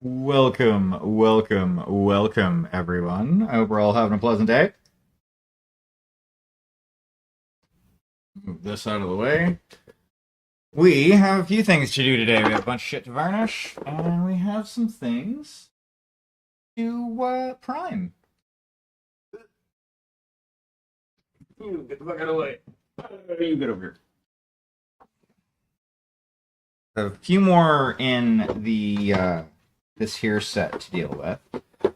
Welcome, everyone. I hope we're all having a pleasant day. Move this out of the way. We have a few things to do today. We have a bunch of shit to varnish, and we have some things to prime. You get the fuck out of the way. You get over here. A few more in the this here set to deal with.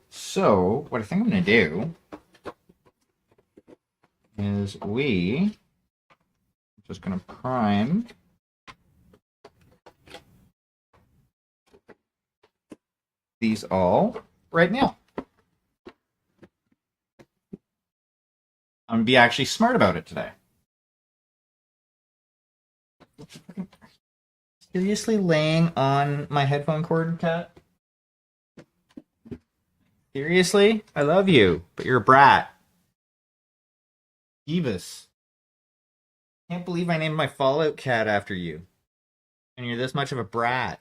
So, what I think I'm gonna do is just gonna prime these all right now. I'm gonna be actually smart about it today. Seriously laying on my headphone cord, cat? Seriously? I love you, but you're a brat. Divas. Can't believe I named my Fallout cat after you. And you're this much of a brat.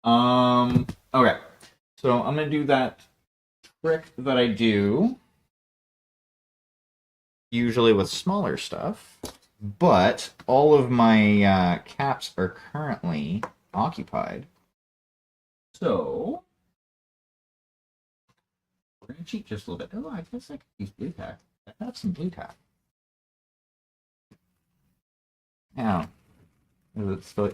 Okay. So I'm gonna do that trick that I do usually with smaller stuff, but all of my caps are currently occupied. So we're gonna cheat just a little bit. Oh, I guess I could use blue tack. I have some blue tack. Now, is it still?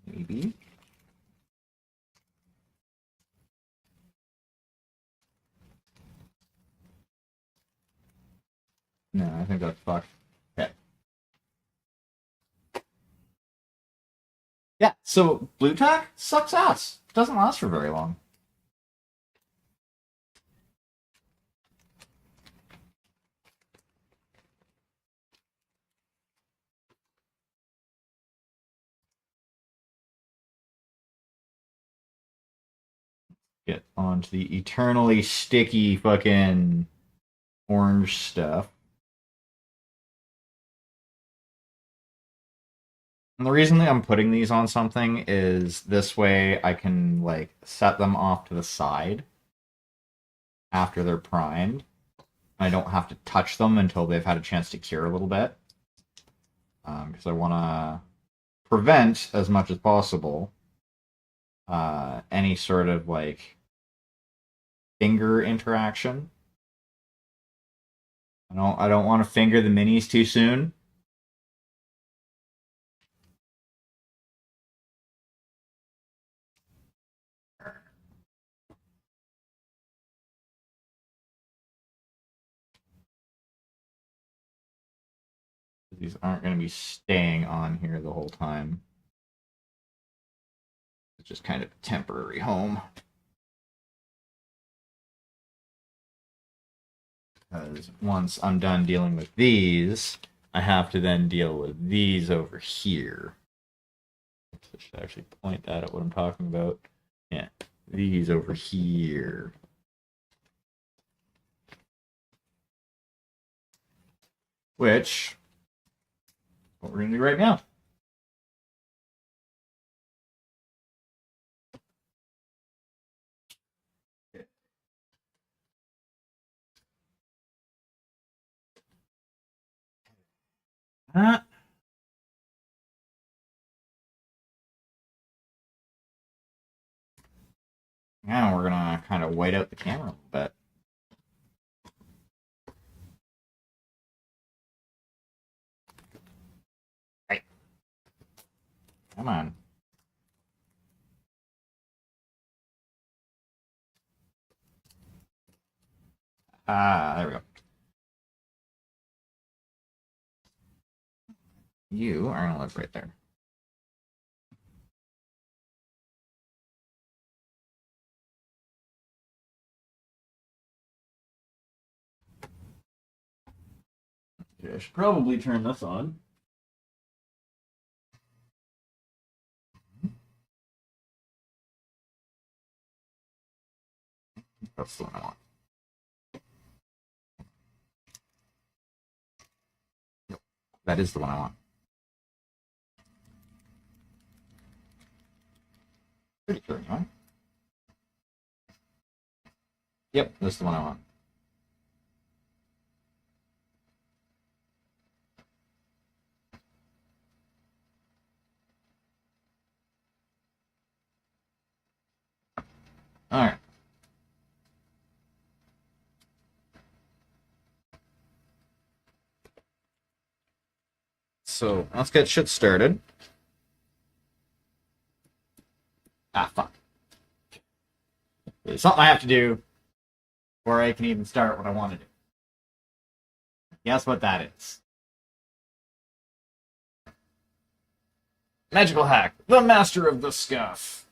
Maybe. No, I think that's fucked. Okay. Yeah, so blue tack sucks ass. It doesn't last for very long. Get onto the eternally sticky fucking orange stuff. And the reason that I'm putting these on something is this way I can like set them off to the side after they're primed. I don't have to touch them until they've had a chance to cure a little bit. Because I want to prevent as much as possible any sort of like finger interaction. I don't want to finger the minis too soon. These aren't going to be staying on here the whole time. It's just kind of a temporary home. Because once I'm done dealing with these, I have to then deal with these over here. I should actually point that at what I'm talking about. Yeah, these over here. Which, what we're going to do right now. Now we're going to kind of white out the camera a little bit. Right. Come on. There we go. You are going to live right there. Okay, I should probably turn this on. That's the one I want. That is the one I want. Pretty sure, right? Yep, this is the one I want. Alright. So, let's get shit started. Ah, fuck. There's something I have to do before I can even start what I want to do. Guess what that is? Magical hack. The master of the scuff.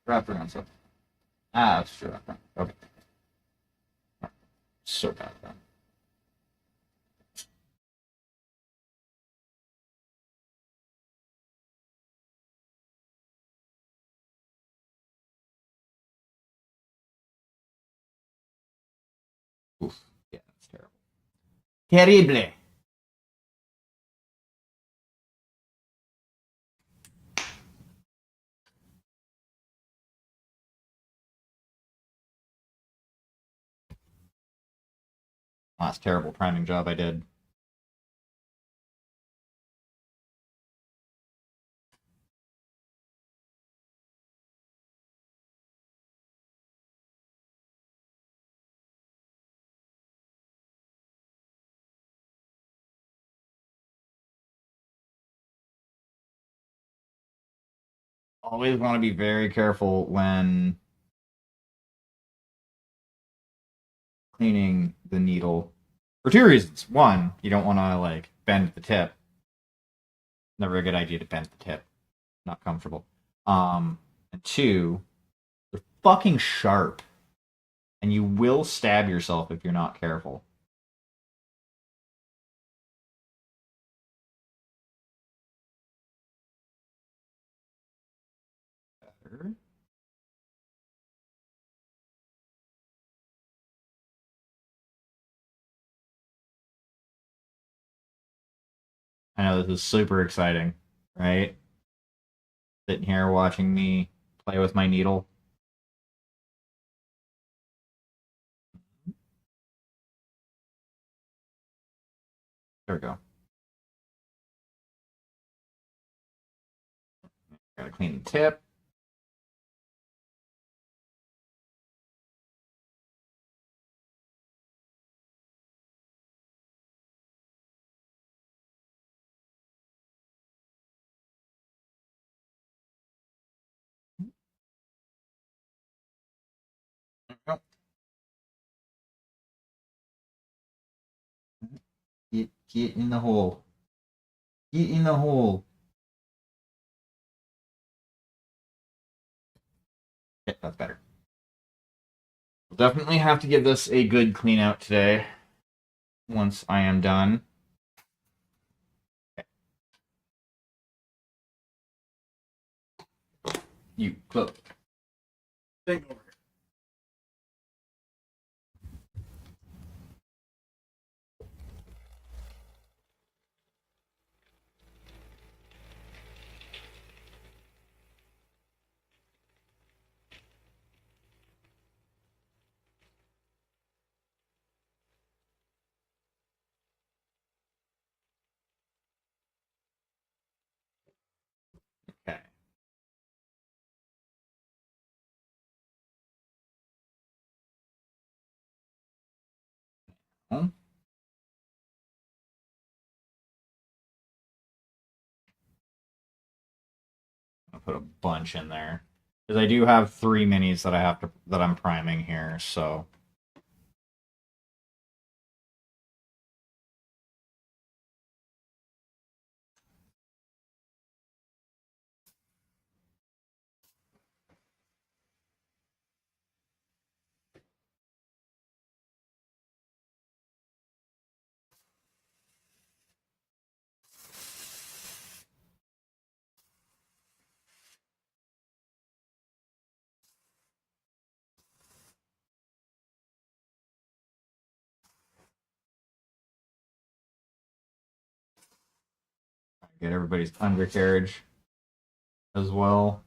Wrapped around something. Ah, that's true. Okay. So bad, then. Oof. Yeah, that's terrible. Terrible. Last terrible priming job I did. Always want to be very careful when cleaning the needle for two reasons. One, you don't want to like bend the tip. Never a good idea to bend the tip. Not comfortable. And two, they're fucking sharp, and you will stab yourself if you're not careful. Better. I know this is super exciting, right? Sitting here watching me play with my needle. There we go. Gotta clean the tip. Get in the hole. Get in the hole. Yeah, that's better. We'll definitely have to give this a good clean out today once I am done. You close. Take over. Okay. Well, I'll put a bunch in there because I do have 3 minis that I'm priming here. So Get everybody's undercarriage as well.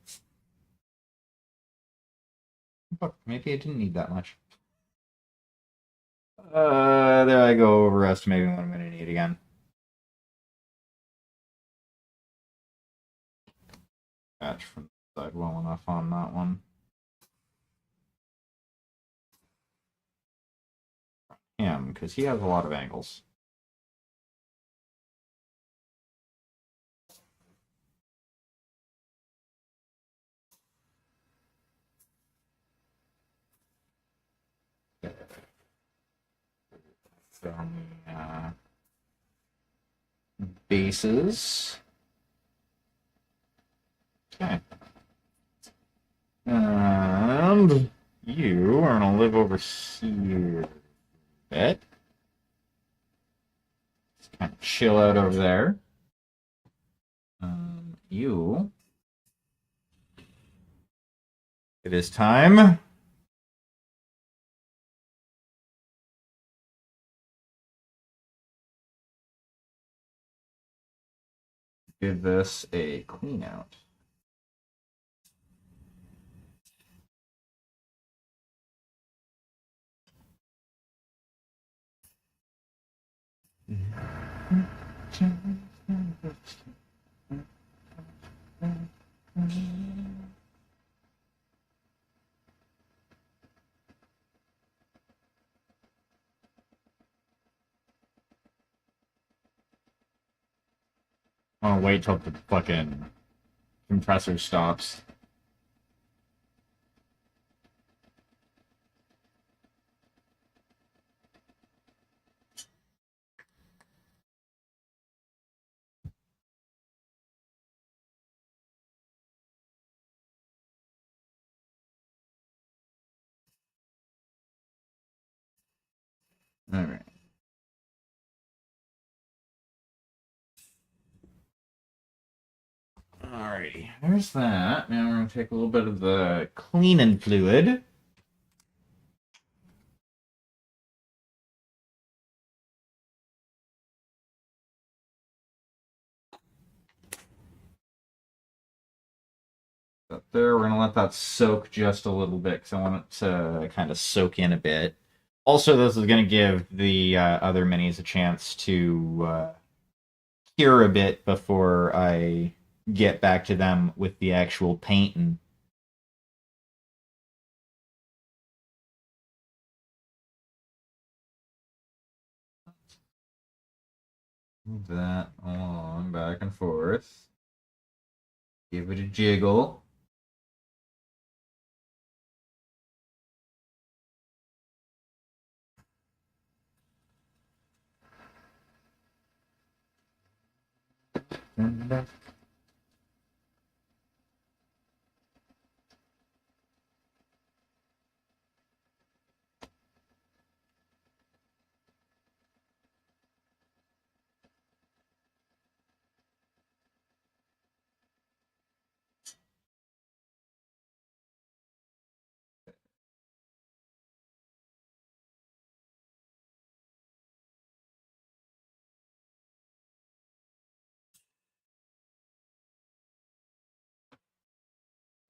But maybe I didn't need that much. There I go, overestimating what I'm going to need again. Patch from the side well enough on that one. Him, because he has a lot of angles. From bases. Okay. And you are gonna live over here a bit. Just kind of chill out over there. You. It is time. Give this a clean out. I'll wait till the fucking compressor stops. All right. Alrighty, there's that. Now we're going to take a little bit of the cleaning fluid. Up there, we're going to let that soak just a little bit because I want it to kind of soak in a bit. Also, this is going to give the other minis a chance to cure a bit before I get back to them with the actual painting. Move that along, back and forth. Give it a jiggle.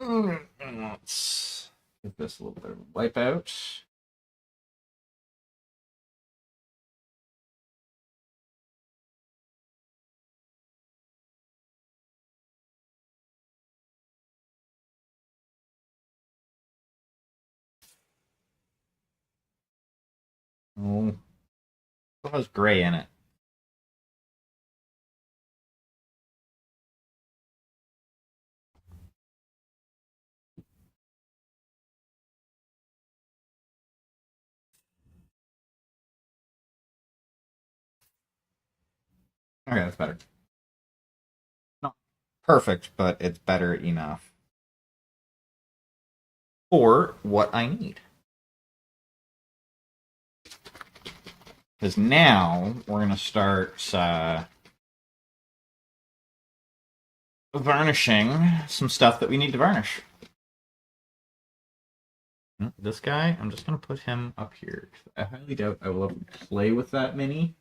And let's give this a little bit of a wipe out. Oh, it has gray in it. Okay, that's better. Not perfect, but it's better enough for what I need. Because now we're going to start varnishing some stuff that we need to varnish. This guy, I'm just going to put him up here. I highly doubt I will ever play with that mini.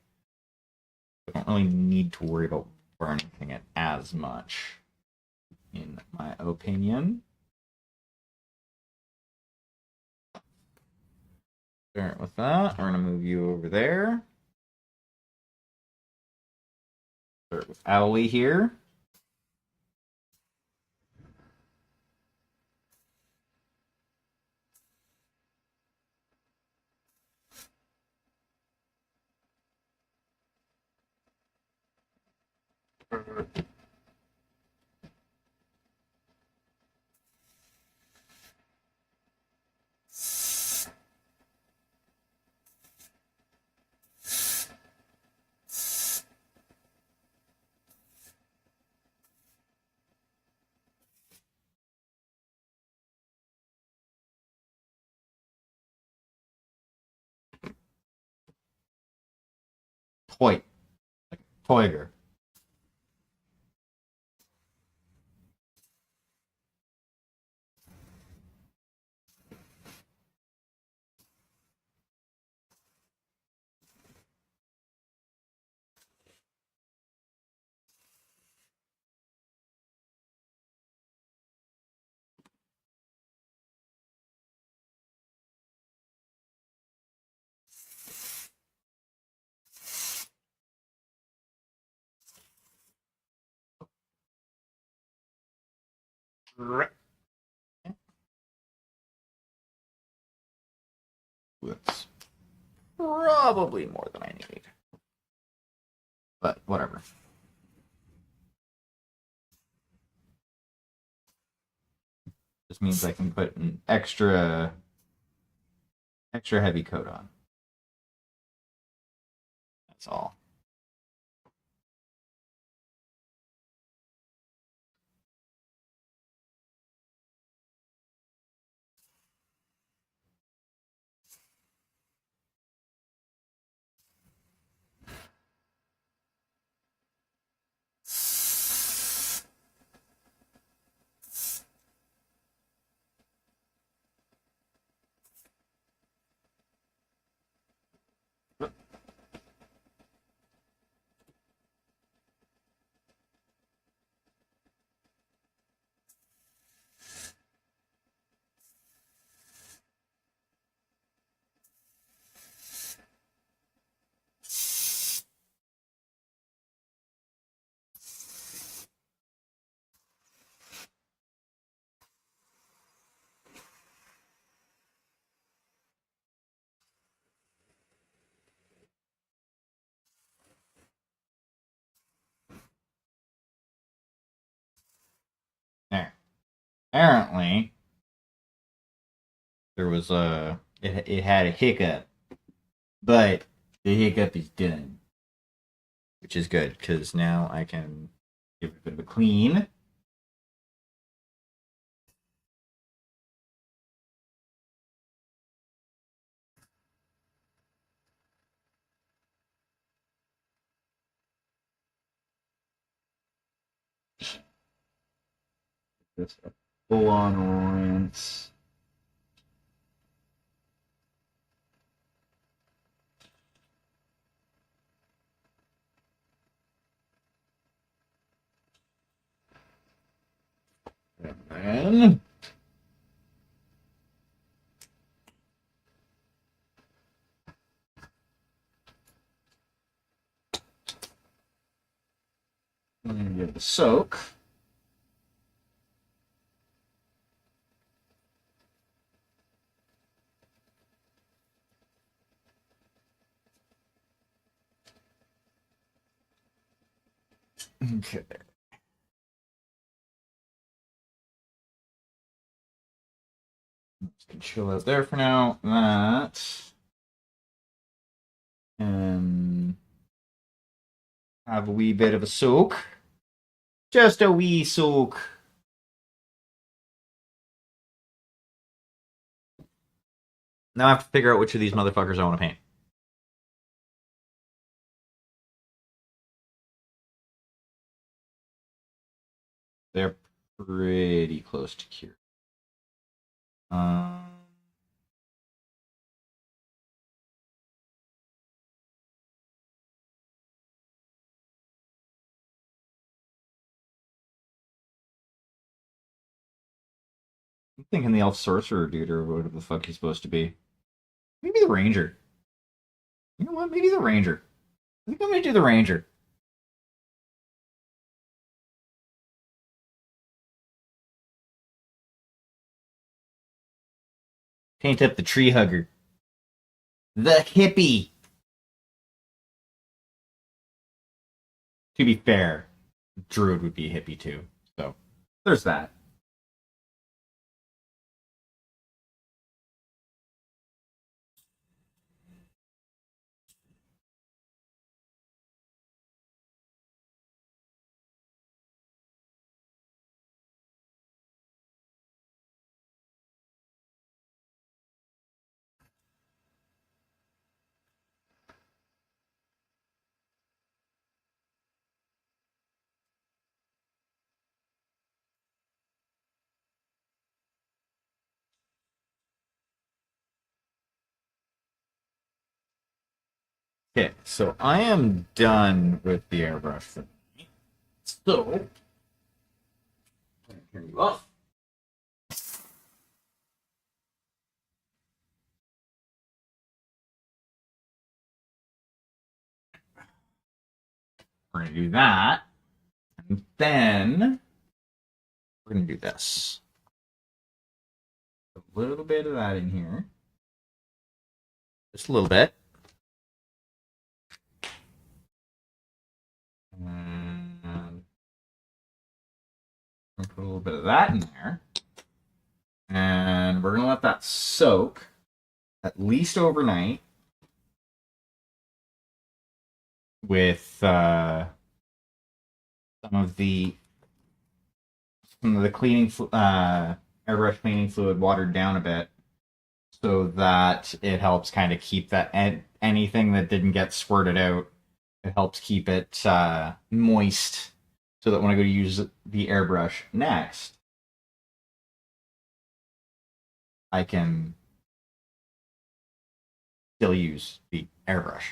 I don't really need to worry about anything it as much, in my opinion. Start with that. We're gonna move you over there. Start with Owly here. Toy. Like Toiger. That's probably more than I need. But whatever. This means I can put an extra heavy coat on. That's all. There. Apparently, there was it had a hiccup, but the hiccup is done, which is good because now I can give it a bit of a clean. Just a full-on rinse. And then I'm gonna give the soak. Okay. Can chill out there for now. That and have a wee bit of a soak. Just a wee soak. Now I have to figure out which of these motherfuckers I want to paint. They're pretty close to cured. Um, I'm thinking the elf sorcerer dude or whatever the fuck he's supposed to be. Maybe the ranger. You know what? Maybe the ranger. I think I'm gonna do the ranger. Paint up the tree hugger. The hippie. To be fair, druid would be a hippie too. So there's that. Okay, so I am done with the airbrush. So, turn you off. We're gonna do that, and then we're gonna do this. A little bit of that in here, just a little bit, and put a little bit of that in there, and we're gonna let that soak at least overnight with some of the cleaning airbrush cleaning fluid watered down a bit so that it helps kind of keep that anything that didn't get squirted out, it helps keep it moist so that when I go to use the airbrush next, I can still use the airbrush.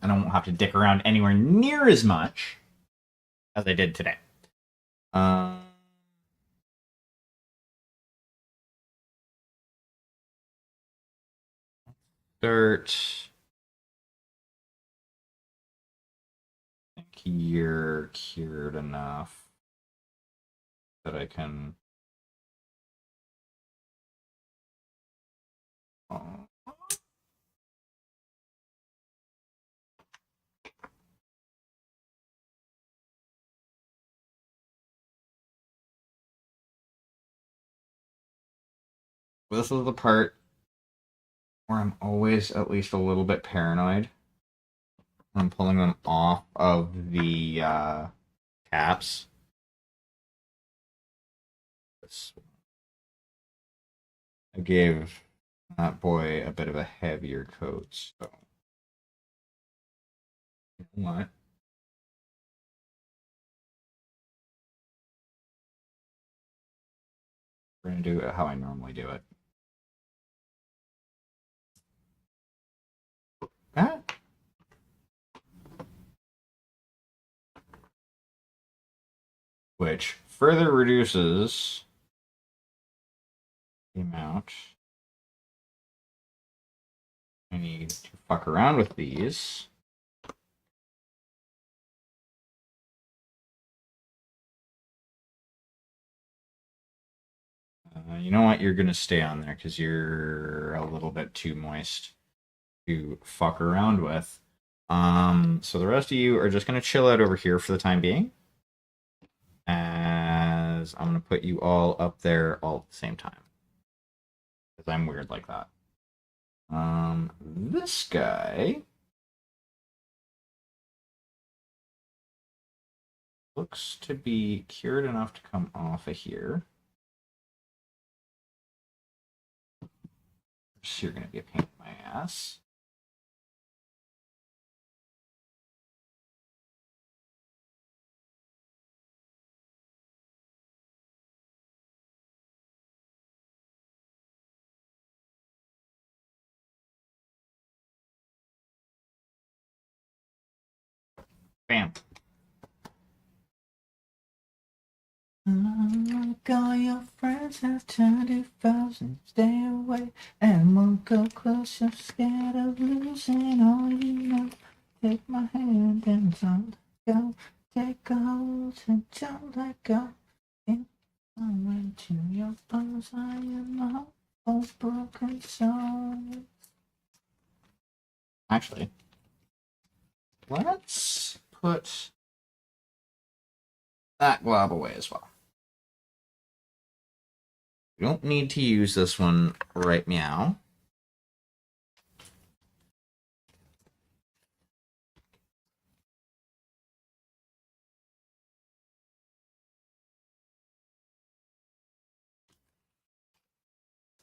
And I won't have to dick around anywhere near as much as I did today. Start. I think you're cured enough that I can. Oh. This is the part where I'm always at least a little bit paranoid. I'm pulling them off of the caps. I gave that boy a bit of a heavier coat, so you know what? We're gonna do it how I normally do it. Ah. Which further reduces the amount I need to fuck around with these. You know what? You're gonna stay on there because you're a little bit too moist to fuck around with. So the rest of you are just gonna chill out over here for the time being, as I'm gonna put you all up there all at the same time because I'm weird like that. This guy looks to be cured enough to come off of here. So you're gonna be a pain in my ass. Bam. Like all your friends have turned to foes and stay away and won't go close. You're scared of losing all you know. Take my hand and don't go. Take a hold and don't let go. If I went to your arms, I am a whole broken soul. Actually, let's put that glob away as well. We don't need to use this one right meow.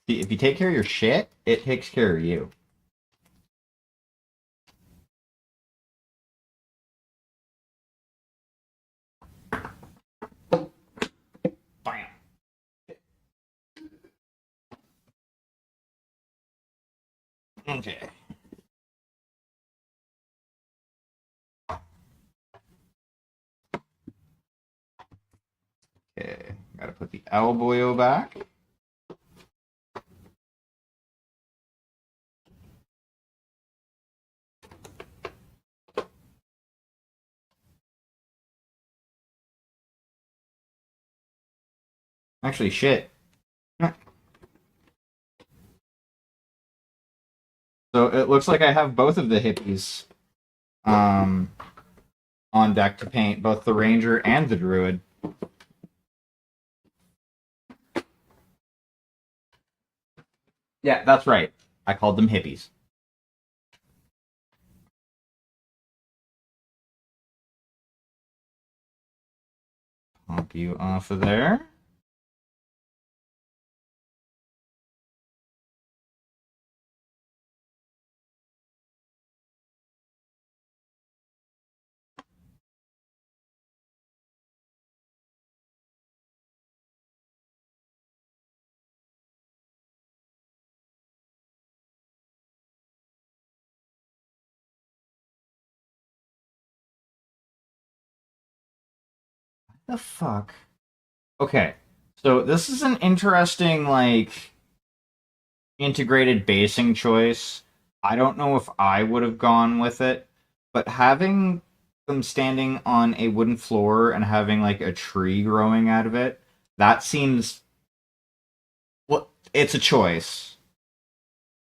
See, if you take care of your shit, it takes care of you. Bam. Okay. Okay, gotta put the elbow back. Actually, shit. So it looks like I have both of the hippies on deck to paint, both the ranger and the druid. Yeah, that's right. I called them hippies. Pop you off of there. The fuck? Okay. So this is an interesting, like, integrated basing choice. I don't know if I would have gone with it, but having them standing on a wooden floor and having like a tree growing out of it, that seems, well, it's a choice.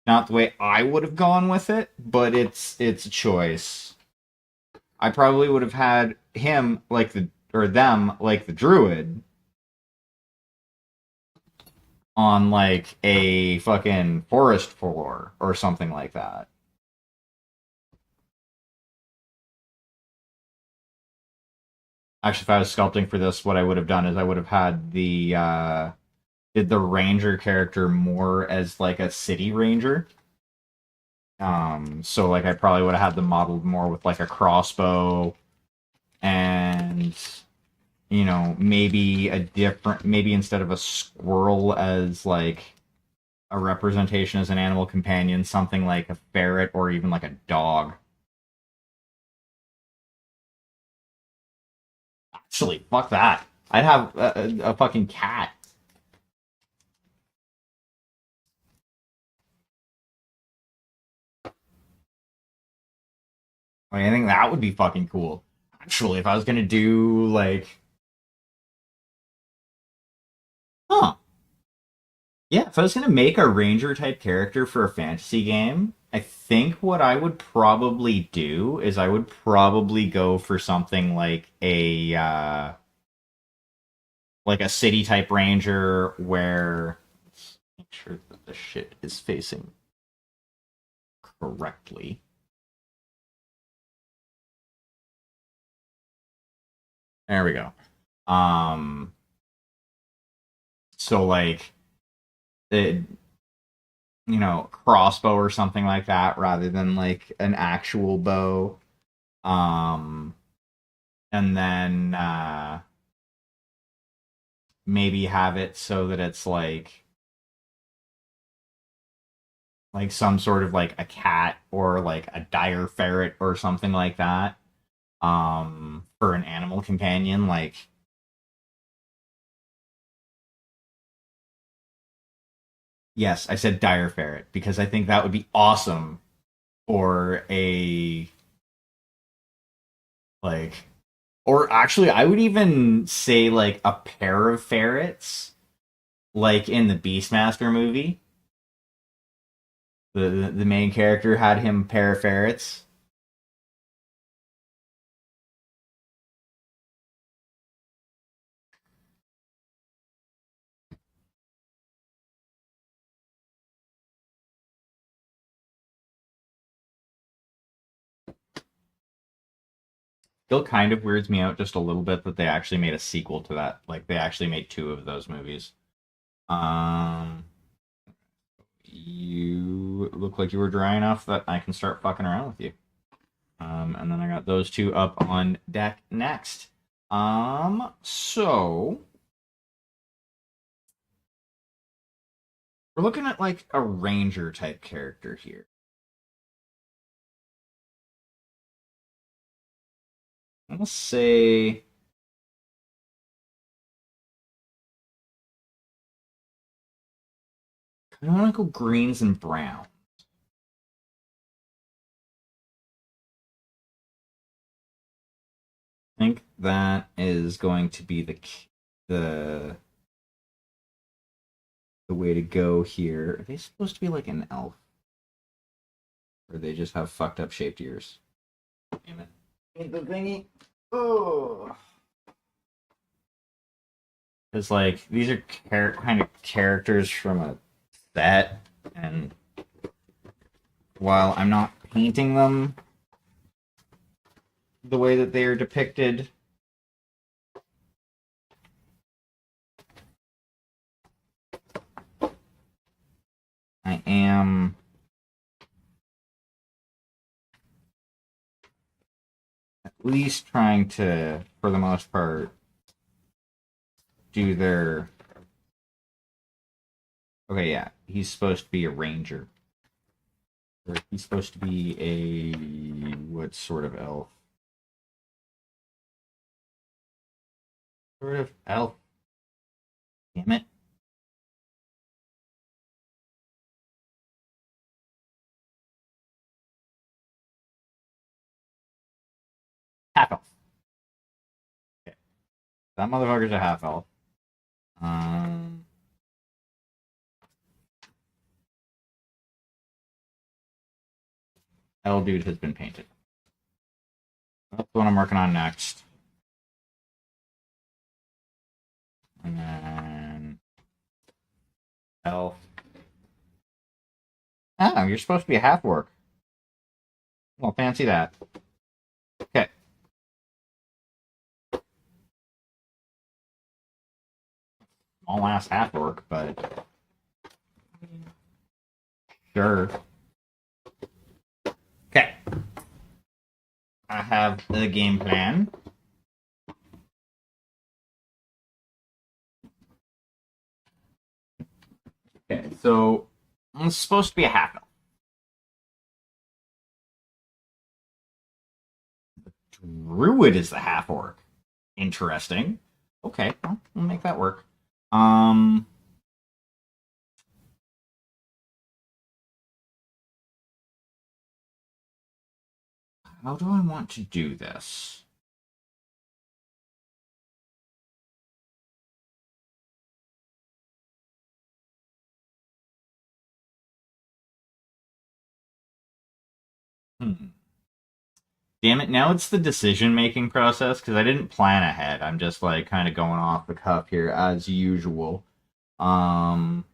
Not the way I would have gone with it, but it's a choice. I probably would have had him like the or them like the druid on like a fucking forest floor or something like that. Actually, if I was sculpting for this, what I would have done is I would have had did the ranger character more as like a city ranger. So like I probably would have had them modeled more with like a crossbow and maybe a different maybe instead of a squirrel as like a representation as an animal companion, something like a ferret or even like a dog. Actually, fuck that. I'd have a fucking cat. I mean, I think that would be fucking cool. Actually, if I was gonna do like, huh? Yeah, if I was gonna make a ranger type character for a fantasy game, I think what I would probably do is I would probably go for something like a city type ranger where let's make sure that the shit is facing correctly. There we go. Um, so like the crossbow or something like that rather than like an actual bow. Um, and then maybe have it so that it's like some sort of like a cat or like a dire ferret or something like that. For an animal companion, like Yes, I said dire ferret because I think that would be awesome for a like or actually I would even say like a pair of ferrets like in the Beastmaster movie. The main character had him pair of ferrets. Still kind of weirds me out just a little bit that they actually made a sequel to that. Like they actually made two of those movies. Um you look like you were dry enough that I can start fucking around with you. And then I got those two up on deck next. So we're looking at like a ranger type character here. I'm gonna say I want to go greens and brown. I think that is going to be the the way to go here. Are they supposed to be like an elf, or they just have fucked up shaped ears? Damn it! Ain't the thingy. Oh, it's like these are kind of characters from a set, and while I'm not painting them the way that they are depicted, I am at least trying to, for the most part, do their. Okay, yeah, he's supposed to be a ranger. Or he's supposed to be a what sort of elf? Sort of elf. Damn it. Half elf. Okay. That motherfucker's a half elf. Um, L dude has been painted. That's what I'm working on next. And then elf. Oh, you're supposed to be a half orc. Well, fancy that. Okay. Small ass half orc, but sure. Okay. I have the game plan. Okay, so it's supposed to be a half elf. Druid is the half orc. Interesting. Okay, well, we'll make that work. Um, how do I want to do this? Hmm. Damn it! Now it's the decision-making process because I didn't plan ahead. I'm just like kind of going off the cuff here as usual. Um,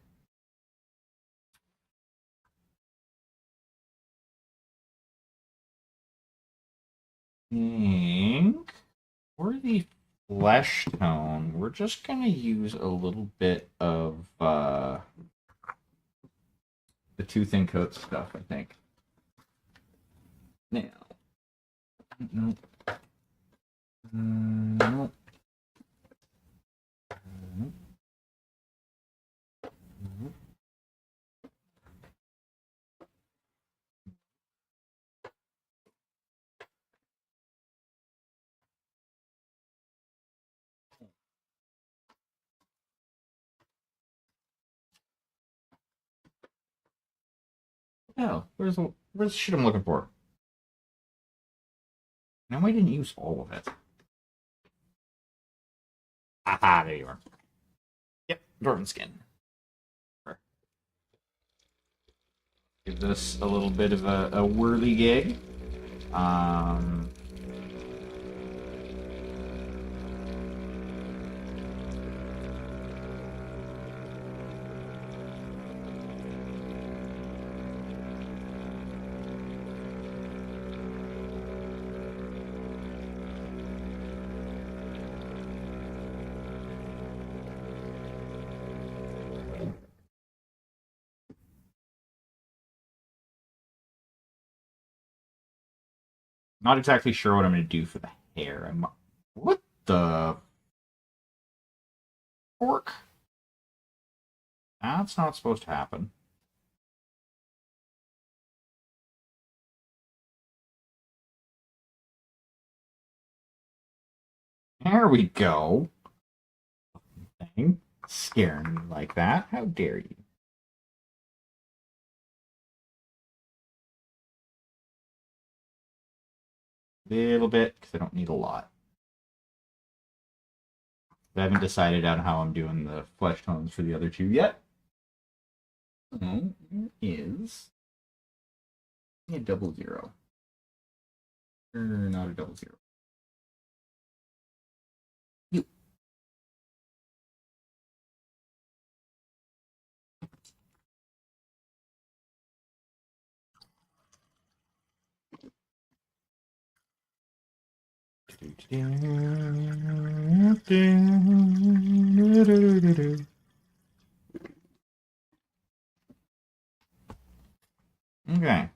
think for the flesh tone, we're just gonna use a little bit of the two thin coat stuff. I think. Now, no, no, no, no. hell? Where's the shit I'm looking for? No, I didn't use all of it. Aha, there you are. Yep, Dwarven skin. Give this a little bit of a whirly gig. Um, Not exactly sure what I'm going to do for the hair. What the pork? That's not supposed to happen. There we go. Thing. Scaring me like that. How dare you? Little bit, because I don't need a lot. I haven't decided on how I'm doing the flesh tones for the other two yet. So, is a 00. Or not a 00. You. Okay.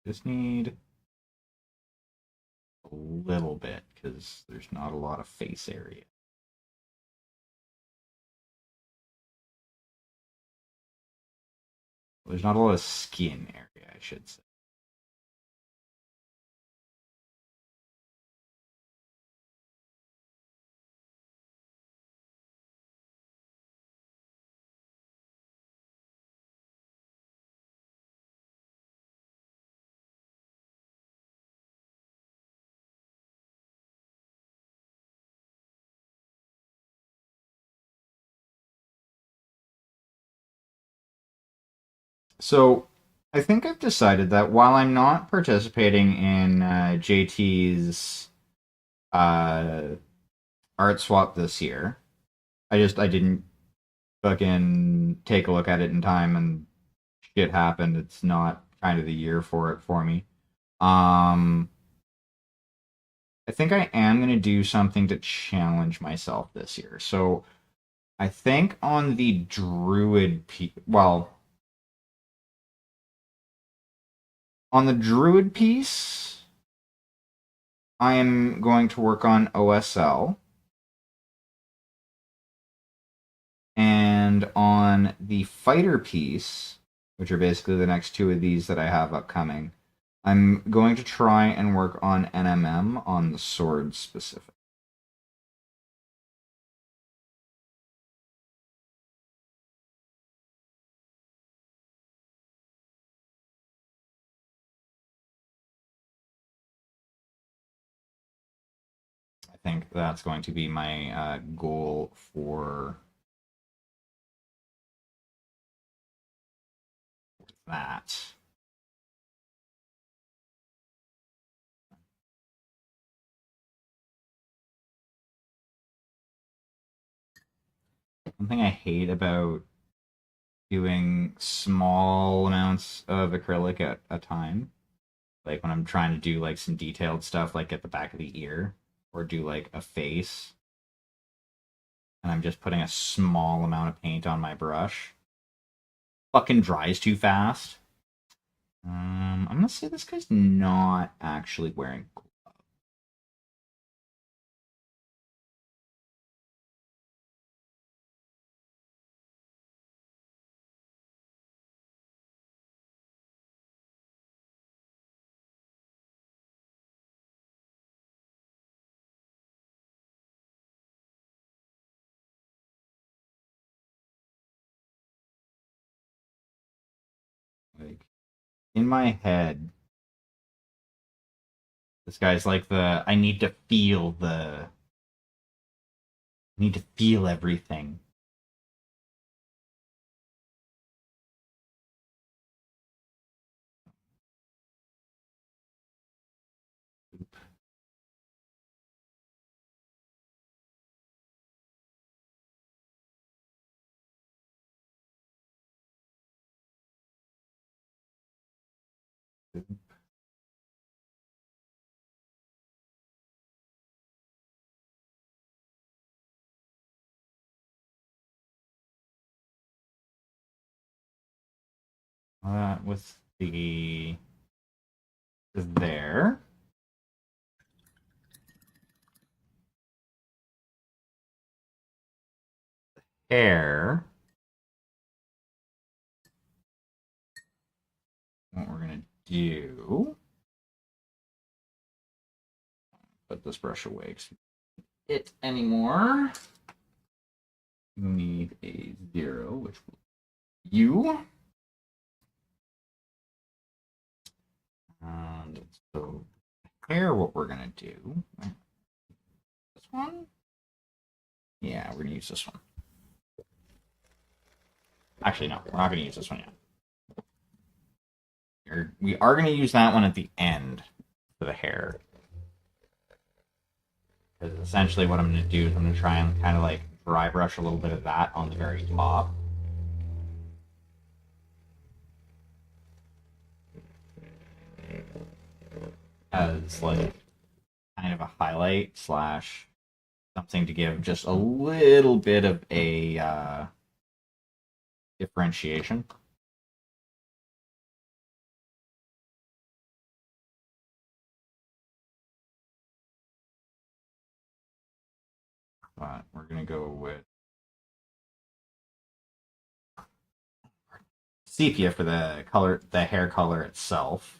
Just need a little bit because there's not a lot of face area. There's not a lot of skin area, I should say. So, I think I've decided that while I'm not participating in JT's uh, art swap this year, I didn't fucking take a look at it in time and shit happened. It's not kind of the year for it for me. Um, I think I am going to do something to challenge myself this year. So I think on the druid on the druid piece, I am going to work on OSL. And on the fighter piece, which are basically the next two of these that I have upcoming, I'm going to try and work on NMM on the sword specific. I think that's going to be my goal for that. One thing I hate about doing small amounts of acrylic at a time, like when I'm trying to do like some detailed stuff, like at the back of the ear, or do like a face, and I'm just putting a small amount of paint on my brush, fucking dries too fast. I'm gonna say this guy's not actually wearing in my head, this guy's like the I need to feel everything. With the there. Hair. What we're gonna do? Put this brush away. It anymore. Need a 0, which will be U. And so hair, what we're gonna do? This one. Yeah, we're gonna use this one. Actually, no, we're not gonna use this one yet. We are gonna use that one at the end for the hair. Because essentially what I'm going to do is I'm going to try and kind of like dry brush a little bit of that on the very top. As like kind of a highlight slash something to give just a little bit of a differentiation. But we're going to go with sepia for the color, the hair color itself.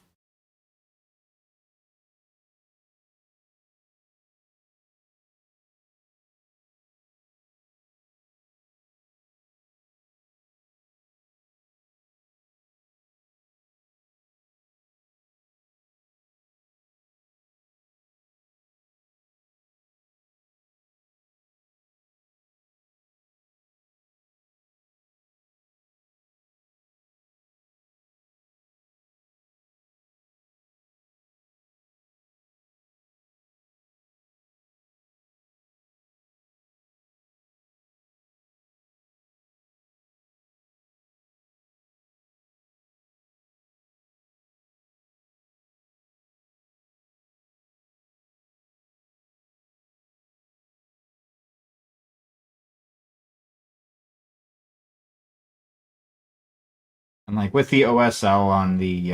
And like with the OSL on the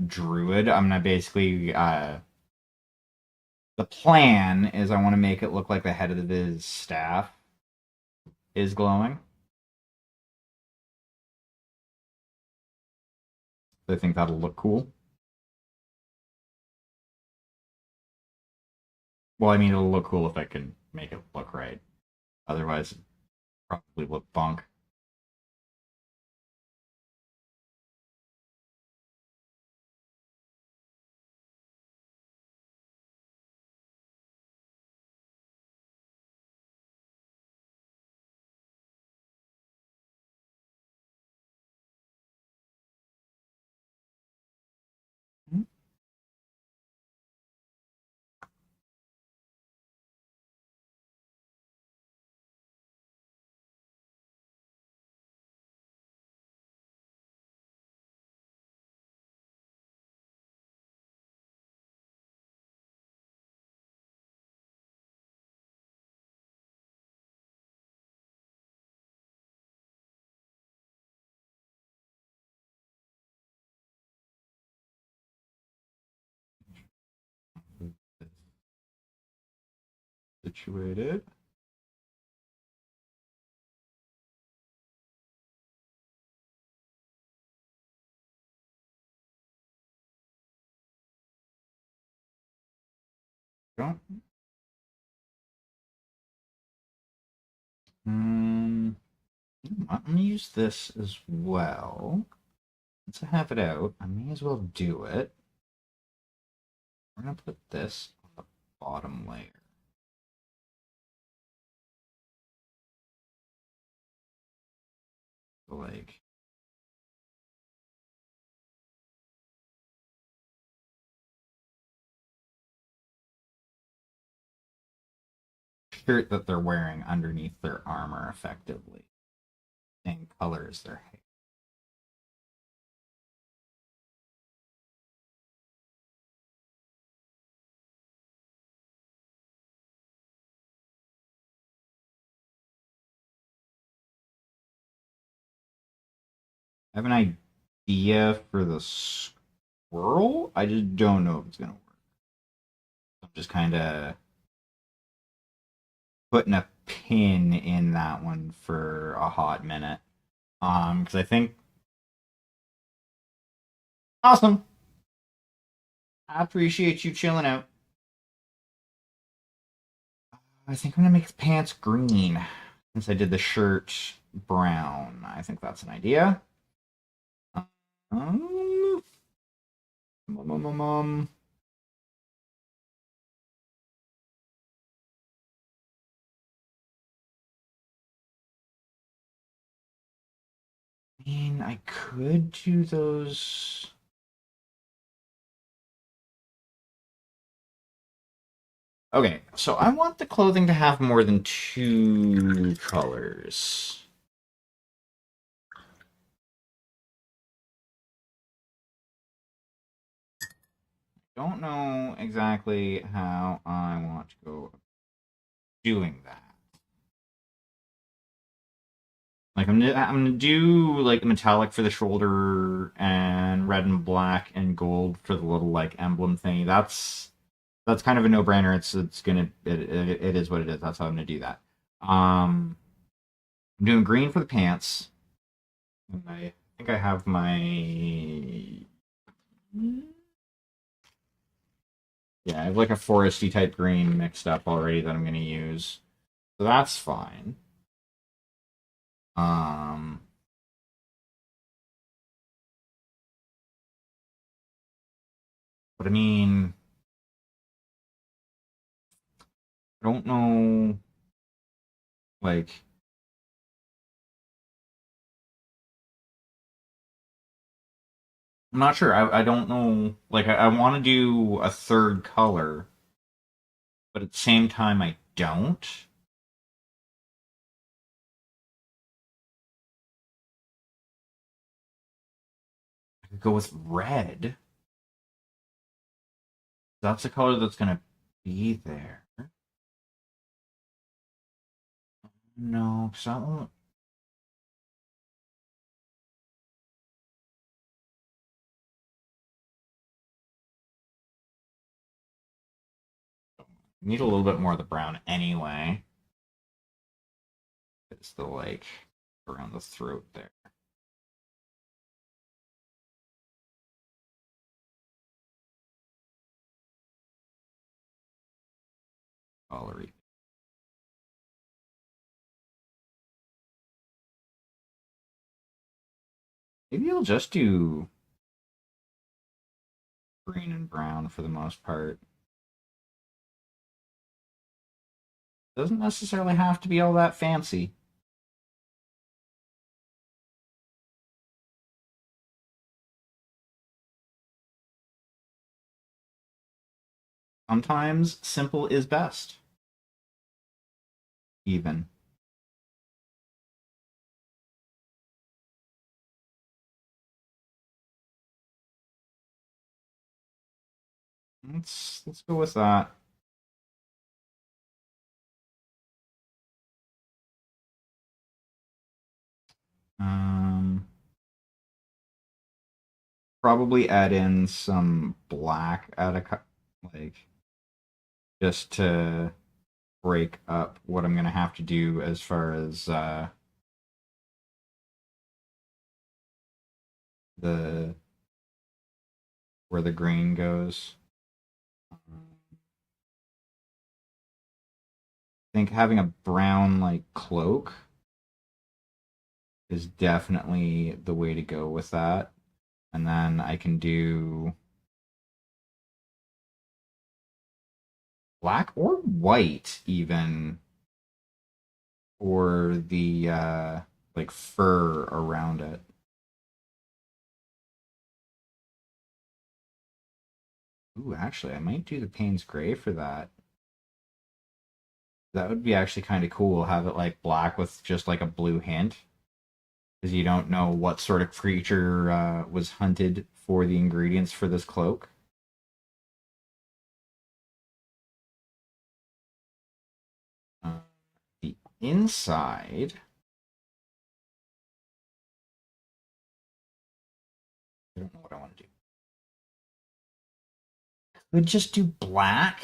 Druid, I'm gonna basically the plan is I want to make it look like the head of his staff is glowing. I think that'll look cool. Well, I mean, it'll look cool if I can make it look right. Otherwise, it'd probably look bunk. Situated. Go. I'm gonna use this as well. Since I have it out, I may as well do it. We're gonna put this on the bottom layer. Like, shirt that they're wearing underneath their armor effectively. Same color as their hair. I have an idea for the squirrel. I just don't know if it's gonna work. I'm just kind of putting a pin in that one for a hot minute. Because I think awesome. I appreciate you chilling out. I think I'm gonna make the pants green since I did the shirt brown. I think that's an idea. Um, um, um, um, I mean, I could do those. Okay, so I want the clothing to have more than two colors. Don't know exactly how I want to go doing that. Like I'm gonna do like metallic for the shoulder and red and black and gold for the little like emblem thingy. That's kind of a no-brainer. It is what it is. That's how I'm gonna do that. I'm doing green for the pants. And I think I have my yeah, I have like a foresty type green mixed up already that I'm gonna use. So that's fine. Um but I mean I don't know like I'm not sure. I don't know. Like, I want to do a third color, but at the same time, I don't. I could go with red. That's the color that's going to be there. No, because I don't. Need a little bit more of the brown anyway. It's the, like, around the throat there. Colory. Maybe I'll just do green and brown for the most part. Doesn't necessarily have to be all that fancy. Sometimes simple is best. Even. Let's go with that. Um, Probably add in some black at like just to break up what I'm gonna have to do as far as the where the green goes. I think having a brown like cloak is definitely the way to go with that. And then I can do black or white even for the like fur around it. Ooh, actually, I might do the Payne's Gray for that. That would be actually kind of cool. Have it like black with just like a blue hint, because you don't know what sort of creature was hunted for the ingredients for this cloak. The inside. I don't know what I want to do. Could just do black.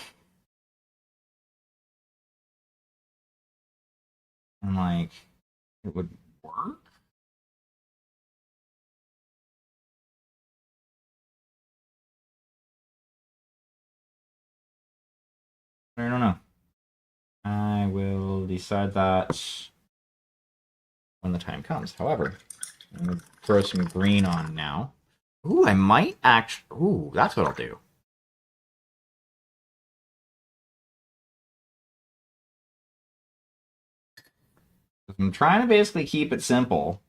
And like it would work. I don't know. I will decide that when the time comes. However, I'm gonna throw some green on now. Ooh, I might actually. Ooh, that's what I'll do. I'm trying to basically keep it simple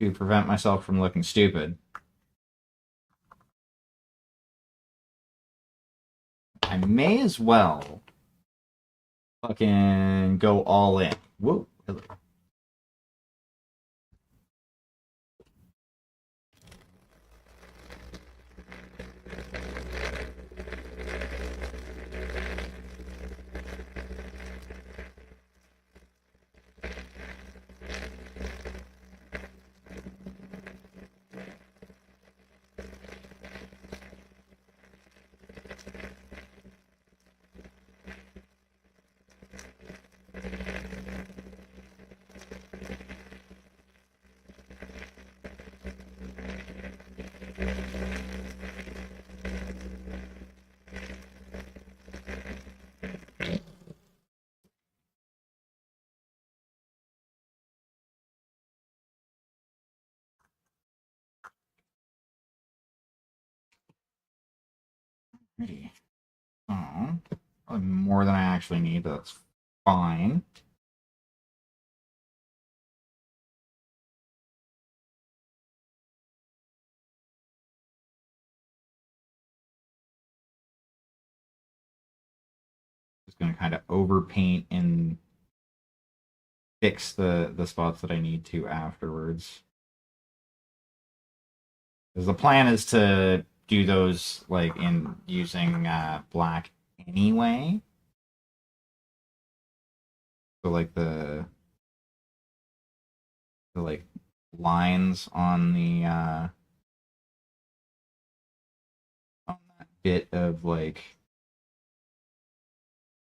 to prevent myself from looking stupid. I may as well fucking go all in. Whoa. Oh, probably more than I actually need, but that's fine. Just gonna kind of overpaint and fix the spots that I need to afterwards. Because the plan is to do those like in using black anyway. So like the like lines on that bit of like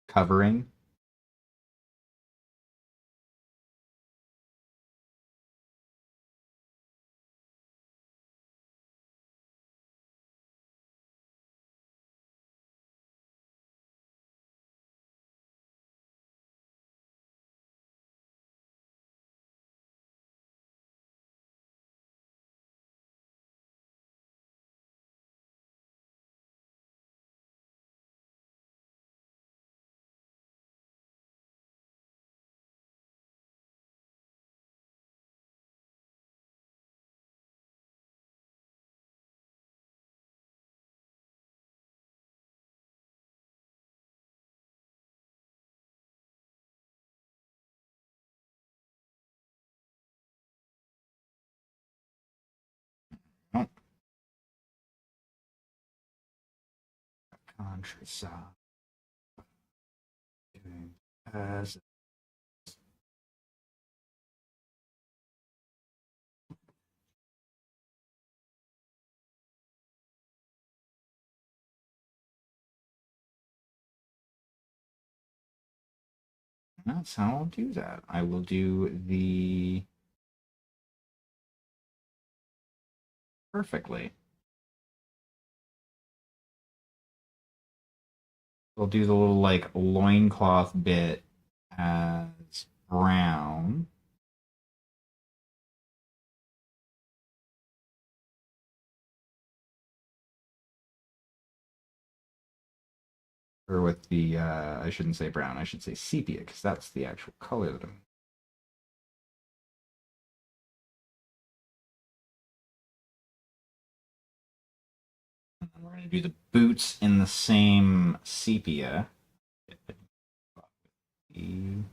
covering. Oh, conscious doing as that's how I'll do that. I will do the perfectly. I'll do the little like loincloth bit as brown. or with the I shouldn't say brown, I should say sepia, because that's the actual color that I'm. We're gonna do the boots in the same sepia. The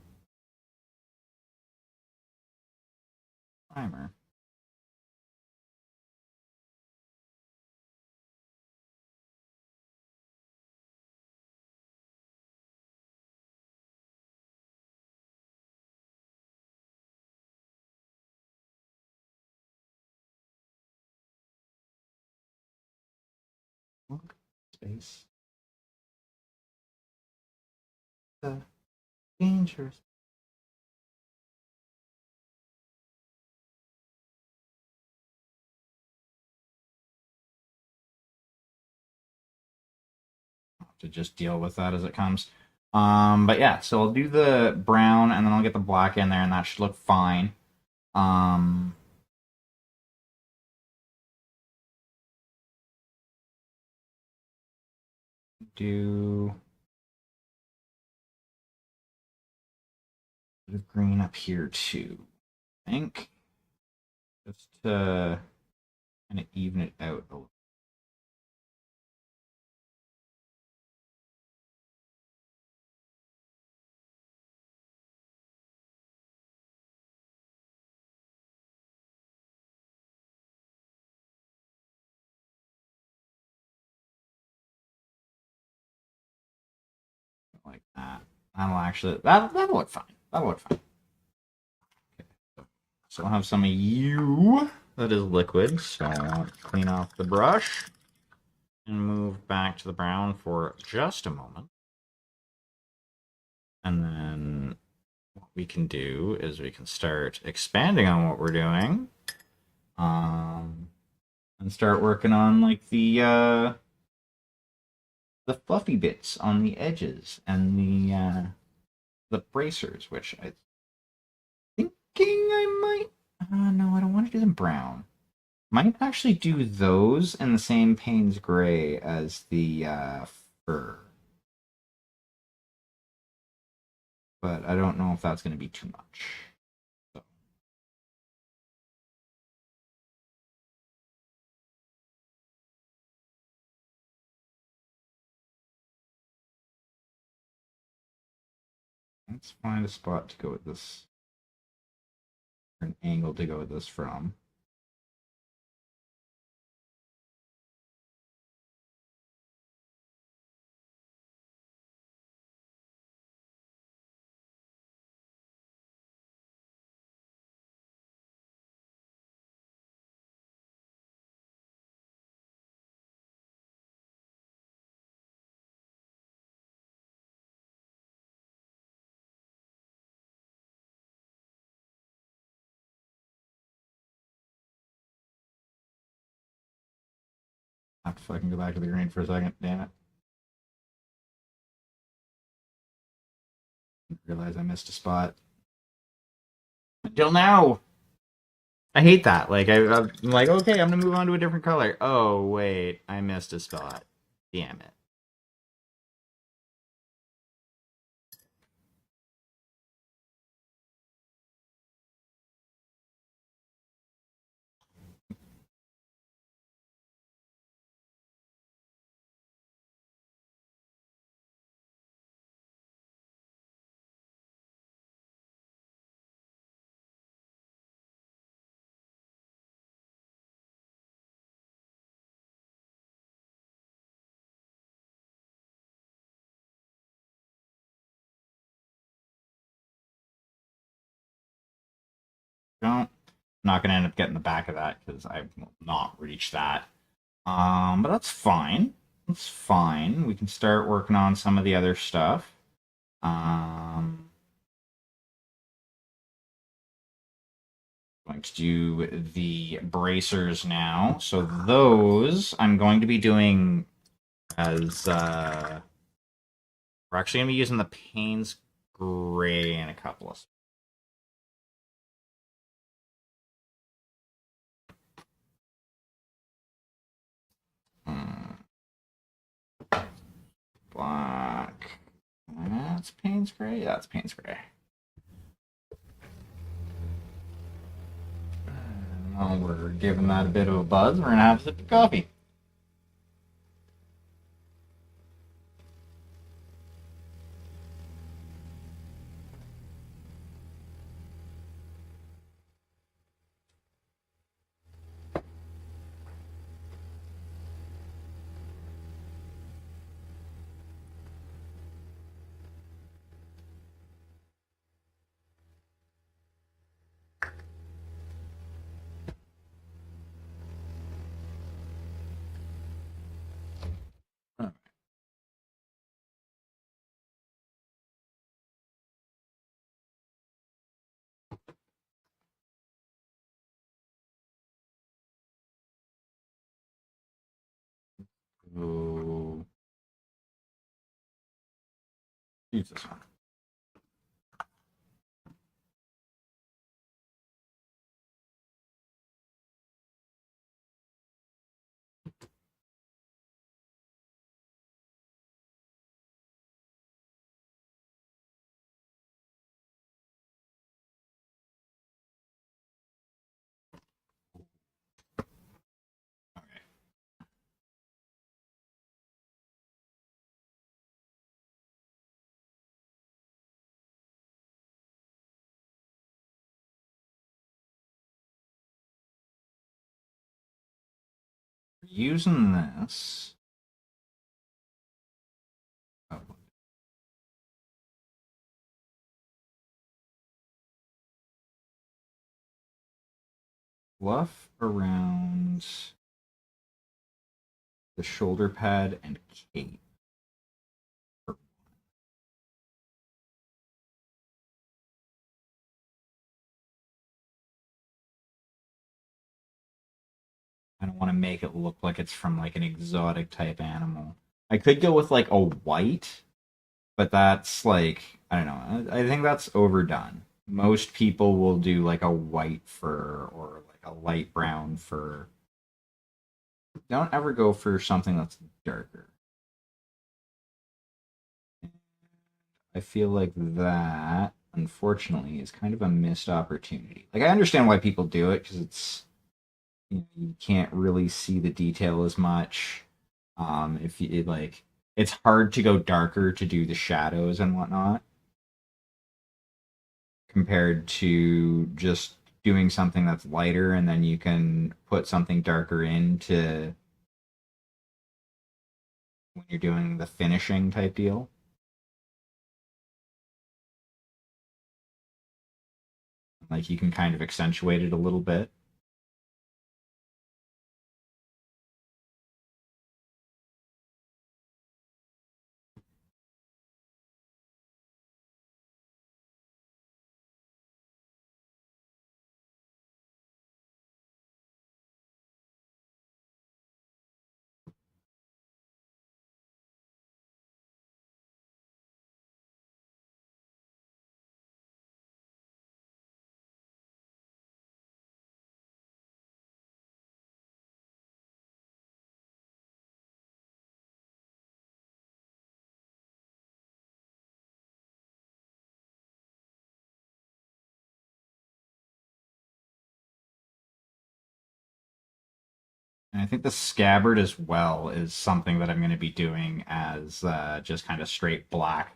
primer. Space. Dangerous. To just deal with that as it comes. But yeah, so I'll do the brown and then I'll get the black in there, and that should look fine. Um, do a bit of green up here too, I think, just to kind of even it out a little. Like that. That'll look fine. That'll look fine. Okay. So I'll have some of you that is liquid. So I'll clean off the brush and move back to the brown for just a moment. And then what we can do is we can start expanding on what we're doing. And start working on like the fluffy bits on the edges and the bracers, which I thinking I might. No, I don't want to do them brown. Might actually do those in the same Payne's gray as the fur, but I don't know if that's going to be too much. So. Let's find a spot to go with this, or an angle to go with this from. I have to fucking go back to the green for a second. Damn it. I realize I missed a spot. Until now. I hate that. Like I'm like, okay, I'm gonna move on to a different color. Oh wait, I missed a spot. Damn it. Don't. I'm not gonna end up getting the back of that because I will not reach that. But that's fine. That's fine. We can start working on some of the other stuff. Going to do the bracers now. So those I'm going to be doing as we're actually gonna be using the Payne's gray in a couple of. Black. That's Payne's Gray? Yeah, that's Payne's Gray. Now we're giving that a bit of a buzz. We're going to have a sip of coffee. Ooh. Use this one. Okay. Using this. Oh. Fluff around the shoulder pad and cape. I don't want to make it look like it's from like an exotic type animal. I could go with like a white, but that's like, I don't know. I think that's overdone. Most people will do like a white fur or like a light brown fur. Don't ever go for something that's darker. I feel like that, unfortunately, is kind of a missed opportunity. Like, I understand why people do it because it's, you can't really see the detail as much. If you like, it's hard to go darker to do the shadows and whatnot compared to just doing something that's lighter and then you can put something darker into when you're doing the finishing type deal. Like you can kind of accentuate it a little bit. And I think the scabbard as well is something that I'm going to be doing as just kind of straight black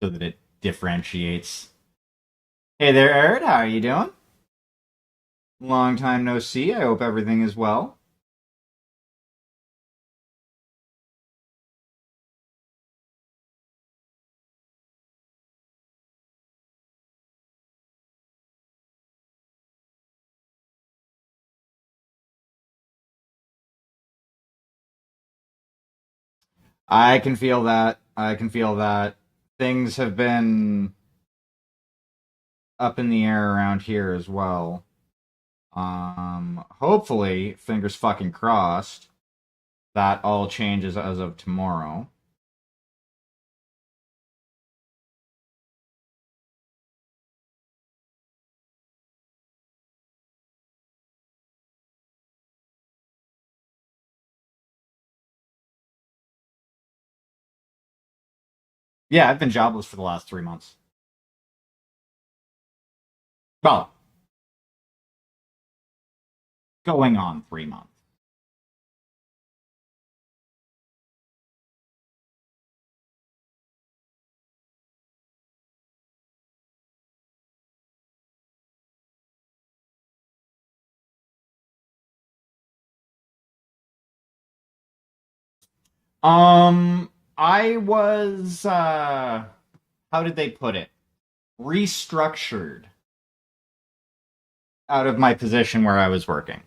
so that it differentiates. Hey there, Erd. How are you doing? Long time no see. I hope everything is well. I can feel that. I can feel that. Things have been up in the air around here as well. Hopefully, fingers fucking crossed, that all changes as of tomorrow. Yeah, I've been jobless for the last 3 months. Well, going on 3 months. I was how did they put it? Restructured out of my position where I was working.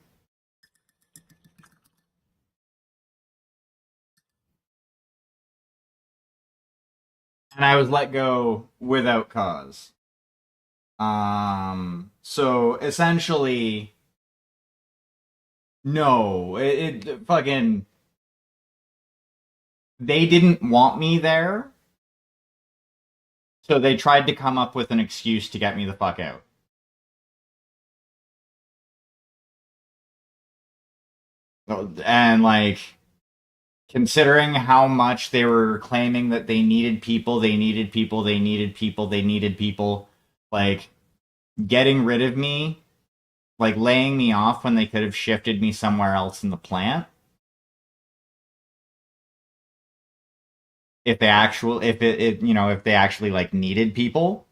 And I was let go without cause. So essentially, no, it fucking they didn't want me there, so they tried to come up with an excuse to get me the fuck out. And like, considering how much they were claiming that they needed people, they needed people, they needed people, they needed people, like getting rid of me, like laying me off when they could have shifted me somewhere else in the plant. If they actual, if it you know, if they actually like needed people,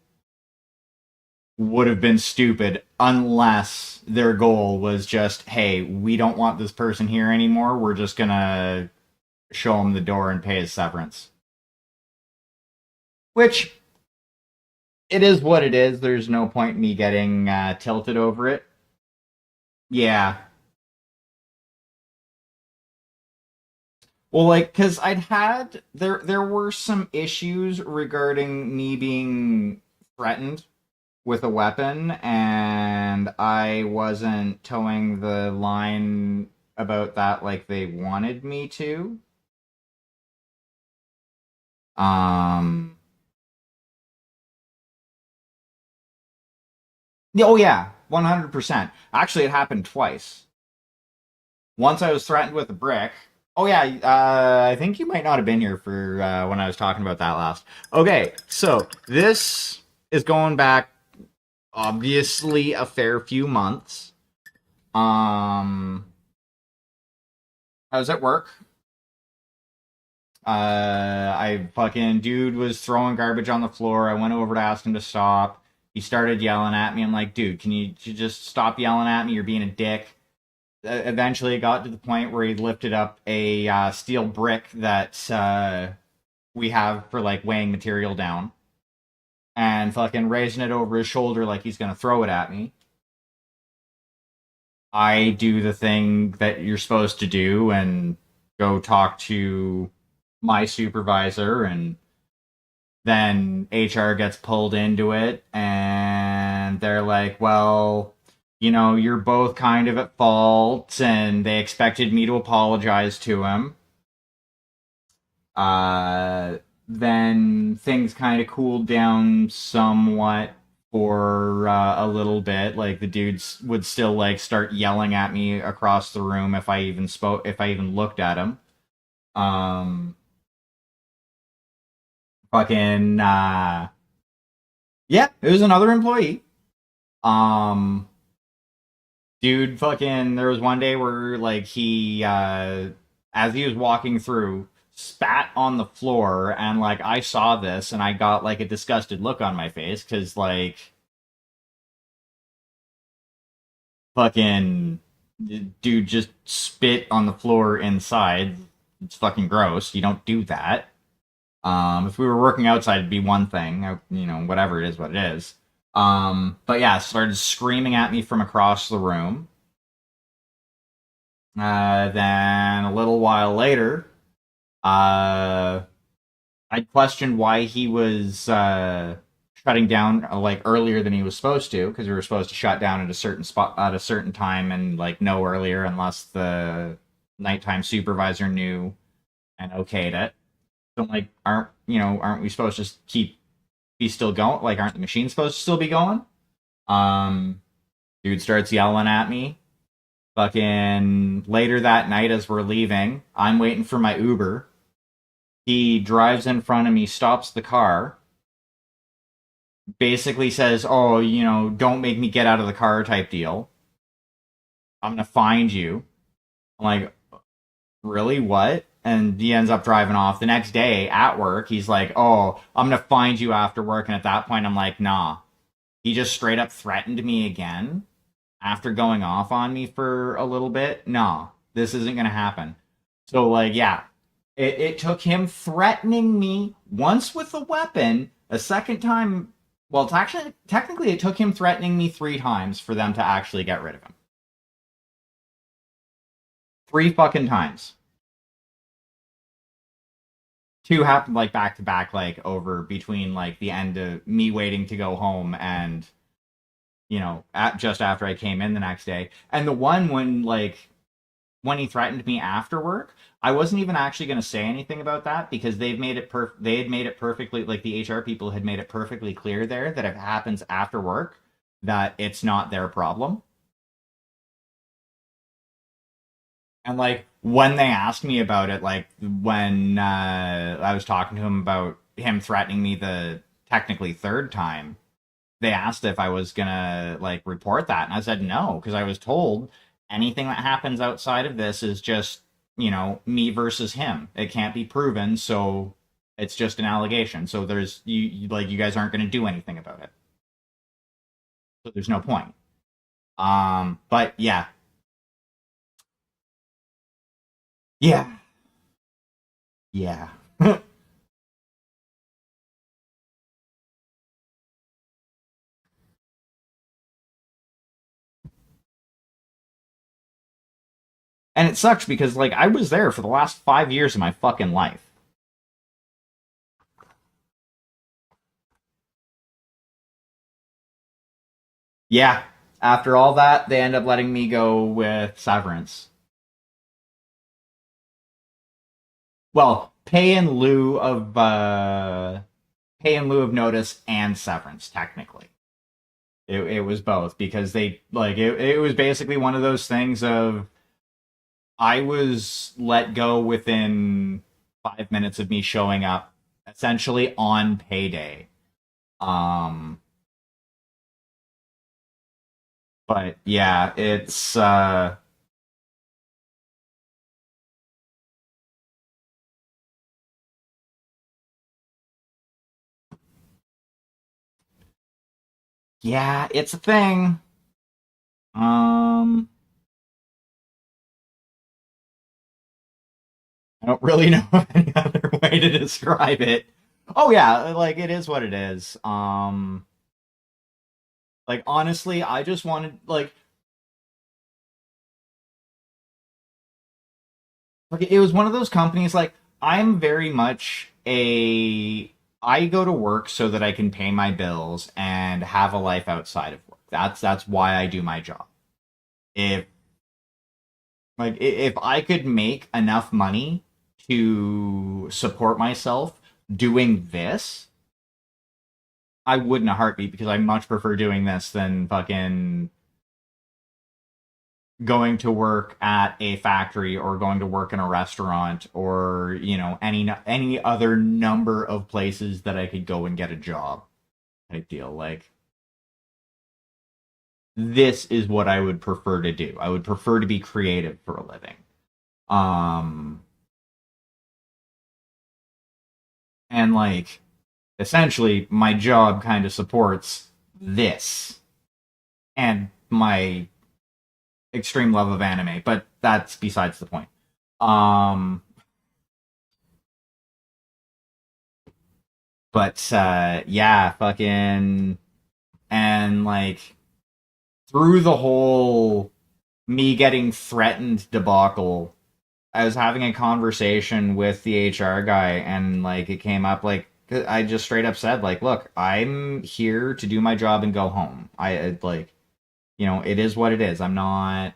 would have been stupid unless their goal was just, hey, we don't want this person here anymore. We're just gonna show him the door and pay his severance. Which it is what it is. There's no point in me getting tilted over it. Yeah. Well, like, cause there were some issues regarding me being threatened with a weapon, and I wasn't towing the line about that like they wanted me to. Um, oh yeah, 100%. Actually, it happened twice. Once I was threatened with a brick. Oh yeah, I think you might not have been here for when I was talking about that last. Okay, so this is going back obviously a fair few months. I was at work. I fucking dude was throwing garbage on the floor. I went over to ask him to stop. He started yelling at me. I'm like, dude, can you just stop yelling at me? You're being a dick. Eventually, it got to the point where he lifted up a steel brick that we have for like weighing material down and fucking raising it over his shoulder like he's gonna throw it at me. I do the thing that you're supposed to do and go talk to my supervisor, and then HR gets pulled into it, and they're like, well, you're both kind of at fault, and they expected me to apologize to him. Uh, then things kind of cooled down somewhat for a little bit. Like the dudes would still like start yelling at me across the room if I even looked at him. Um, fucking yeah, it was another employee. Um, dude, fucking, there was one day where like he as he was walking through spat on the floor, and like I saw this and I got like a disgusted look on my face because like fucking dude just spit on the floor inside. It's fucking gross. You don't do that. If we were working outside, it'd be one thing. Whatever it is, what it is. But yeah, started screaming at me from across the room. Then a little while later, uh, I questioned why he was shutting down like earlier than he was supposed to, because we were supposed to shut down at a certain spot at a certain time and like no earlier unless the nighttime supervisor knew and okayed it. So I'm like, aren't we supposed to just be still going? Like, aren't the machines supposed to still be going? Um, dude starts yelling at me. Fucking later that night as we're leaving, I'm waiting for my Uber. He drives in front of me, stops the car, basically says, "Oh, don't make me get out of the car," type deal. I'm gonna find you. I'm like, really? What? And he ends up driving off. The next day at work, he's like, "Oh, I'm gonna find you after work." And at that point, I'm like, "Nah." He just straight up threatened me again after going off on me for a little bit. Nah, this isn't gonna happen. So like, yeah, it took him threatening me once with a weapon, a second time. Well, it's actually technically it took him threatening me 3 times for them to actually get rid of him. 3 fucking times. Two happened like back to back, like over between like the end of me waiting to go home and just after I came in the next day. And the one when he threatened me after work, I wasn't even actually going to say anything about that because they had made it perfectly, like the HR people had made it perfectly clear there that if it happens after work, that it's not their problem. And like when they asked me about it, like when I was talking to him about him threatening me the technically third time, they asked if I was gonna like report that, and I said no because I was told anything that happens outside of this is just me versus him. It can't be proven, so it's just an allegation. So there's you guys aren't gonna do anything about it. So there's no point. But yeah, yeah, yeah. And it sucks because like I was there for the last 5 years of my fucking life. Yeah. After all that, they end up letting me go with severance. Well, pay in lieu of notice and severance, technically. It was both because they like it was basically one of those things of I was let go within 5 minutes of me showing up essentially on payday. Um but yeah, it's yeah, it's a thing. Um I don't really know of any other way to describe it. Oh yeah, like it is what it is. Like honestly, I just wanted like it was one of those companies like I'm very much a I go to work so that I can pay my bills and have a life outside of work. That's why I do my job. If if I could make enough money to support myself doing this, I would in a heartbeat because I much prefer doing this than fucking going to work at a factory or going to work in a restaurant or any other number of places that I could go and get a job type deal. Like this is what I would prefer to do. I would prefer to be creative for a living. Um and like essentially my job kind of supports this and my extreme love of anime, but that's besides the point. Um but yeah, fucking and like through the whole me getting threatened debacle, I was having a conversation with the HR guy, and like it came up like I just straight up said like, look, I'm here to do my job and go home. Like it is what it is. I'm not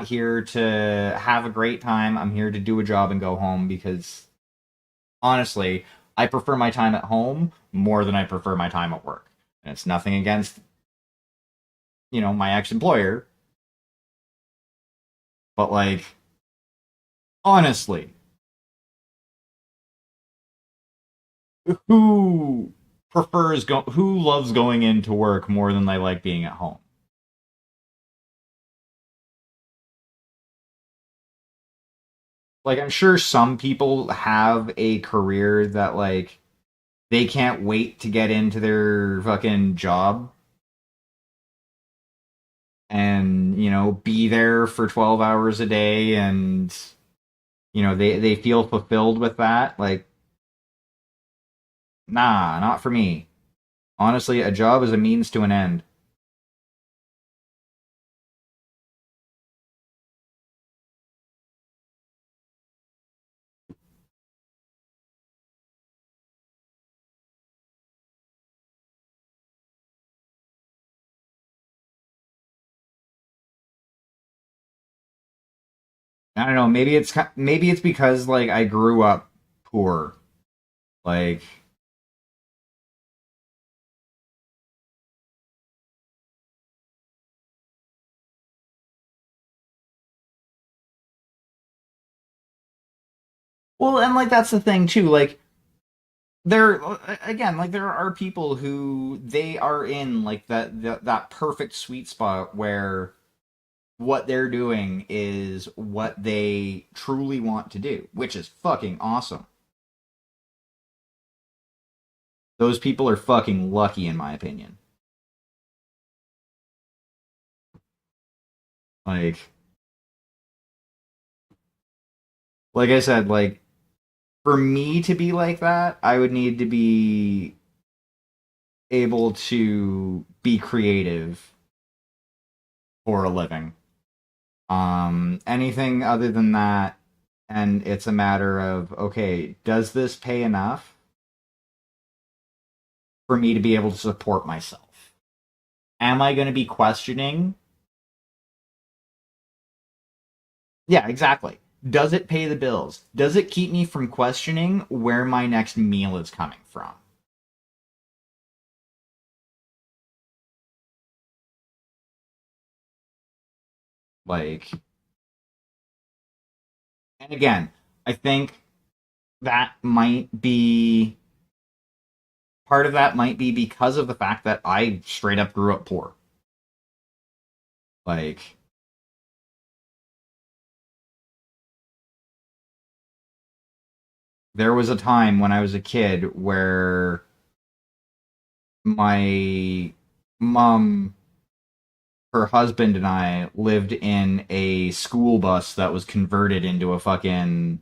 here to have a great time. I'm here to do a job and go home because honestly, I prefer my time at home more than I prefer my time at work. And it's nothing against my ex-employer, but like honestly, who who loves going into work more than they like being at home? Like I'm sure some people have a career that like they can't wait to get into their fucking job and, be there for 12 hours a day and they feel fulfilled with that. Like, nah, not for me. Honestly, a job is a means to an end. I don't know, maybe it's because like I grew up poor. Like, well, and like that's the thing too. Like there again, like there are people who they are in like that perfect sweet spot where what they're doing is what they truly want to do, which is fucking awesome. Those people are fucking lucky in my opinion. Like like I said, like for me to be like that, I would need to be able to be creative for a living. Anything other than that, and it's a matter of okay, does this pay enough for me to be able to support myself? Am I going to be questioning? Yeah, exactly. Does it pay the bills? Does it keep me from questioning where my next meal is coming from? Like, and again, I think that might be part of that might be because of the fact that I straight up grew up poor. Like, there was a time when I was a kid where my mom, her husband, and I lived in a school bus that was converted into a fucking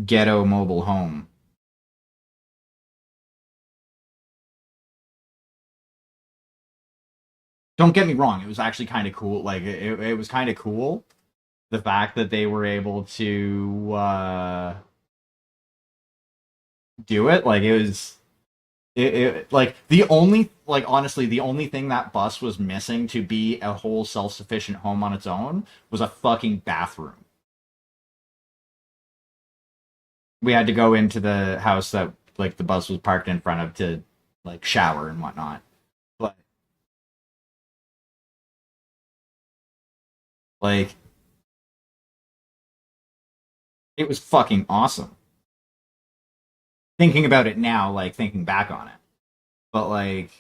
ghetto mobile home. Don't get me wrong, it was actually kind of cool. Like, it was kind of cool. The fact that they were able to do it, like, like the only like honestly the only thing that bus was missing to be a whole self-sufficient home on its own was a fucking bathroom. We had to go into the house that like the bus was parked in front of to like shower and whatnot. But like it was fucking awesome. Thinking about it now, like thinking back on it. But like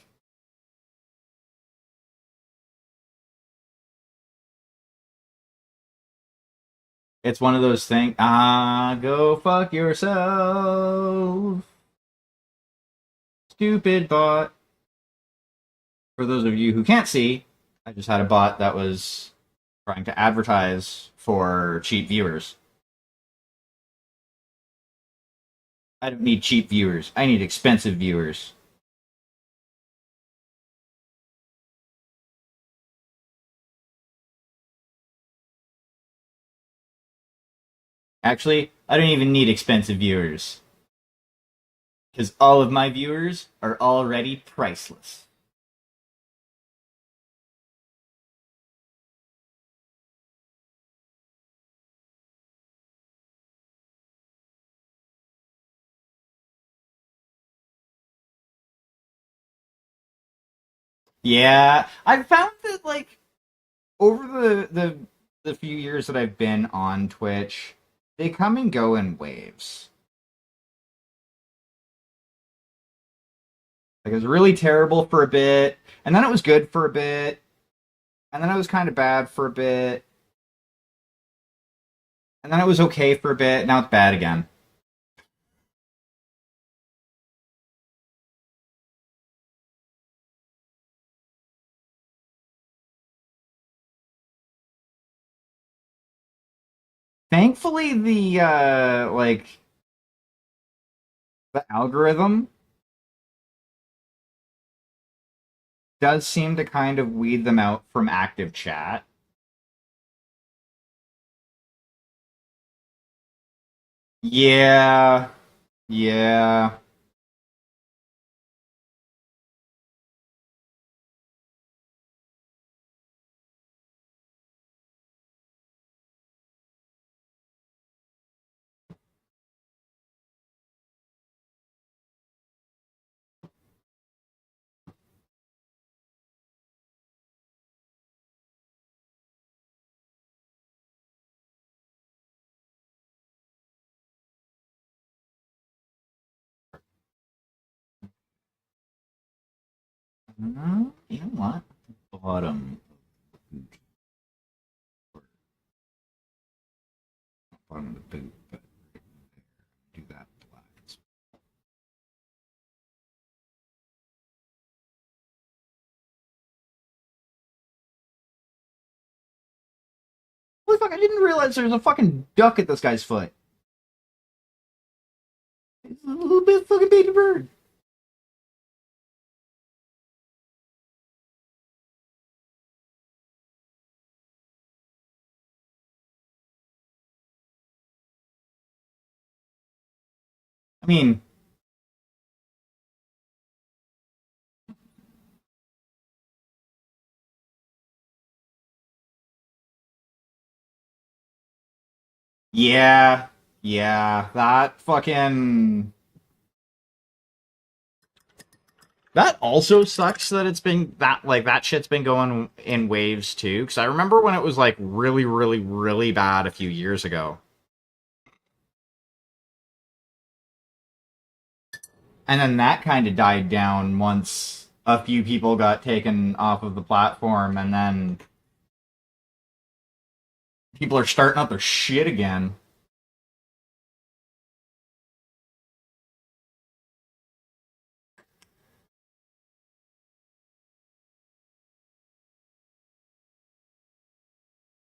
it's one of those things. Go fuck yourself, stupid bot. For those of you who can't see, I just had a bot that was trying to advertise for cheap viewers. I don't need cheap viewers. I need expensive viewers. Actually, I don't even need expensive viewers because all of my viewers are already priceless. Yeah, I've found that like over the few years that I've been on Twitch, they come and go in waves. Like it was really terrible for a bit, and then it was good for a bit, and then it was kind of bad for a bit, and then it was okay for a bit. Now it's bad again. Thankfully, the algorithm does seem to kind of weed them out from active chat. Yeah, yeah. You know what? Bottom, bottom of the boot, but do that black. Holy fuck! I didn't realize there's a fucking duck at this guy's foot. It's a little bit fucking baby bird. I mean, yeah, yeah. That fucking that also sucks that it's been that shit's been going in waves too. Because I remember when it was like really, really, really bad a few years ago, and then that kind of died down once a few people got taken off of the platform, and then people are starting up their shit again.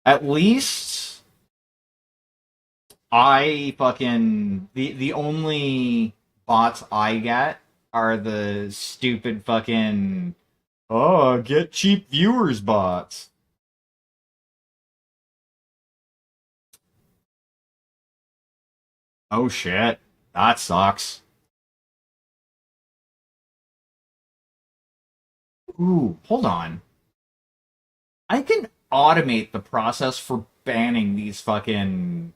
At least I fucking the only bots I get are the stupid fucking oh get cheap viewers bots. Oh shit, that sucks. Ooh, hold on. I can automate the process for banning these fucking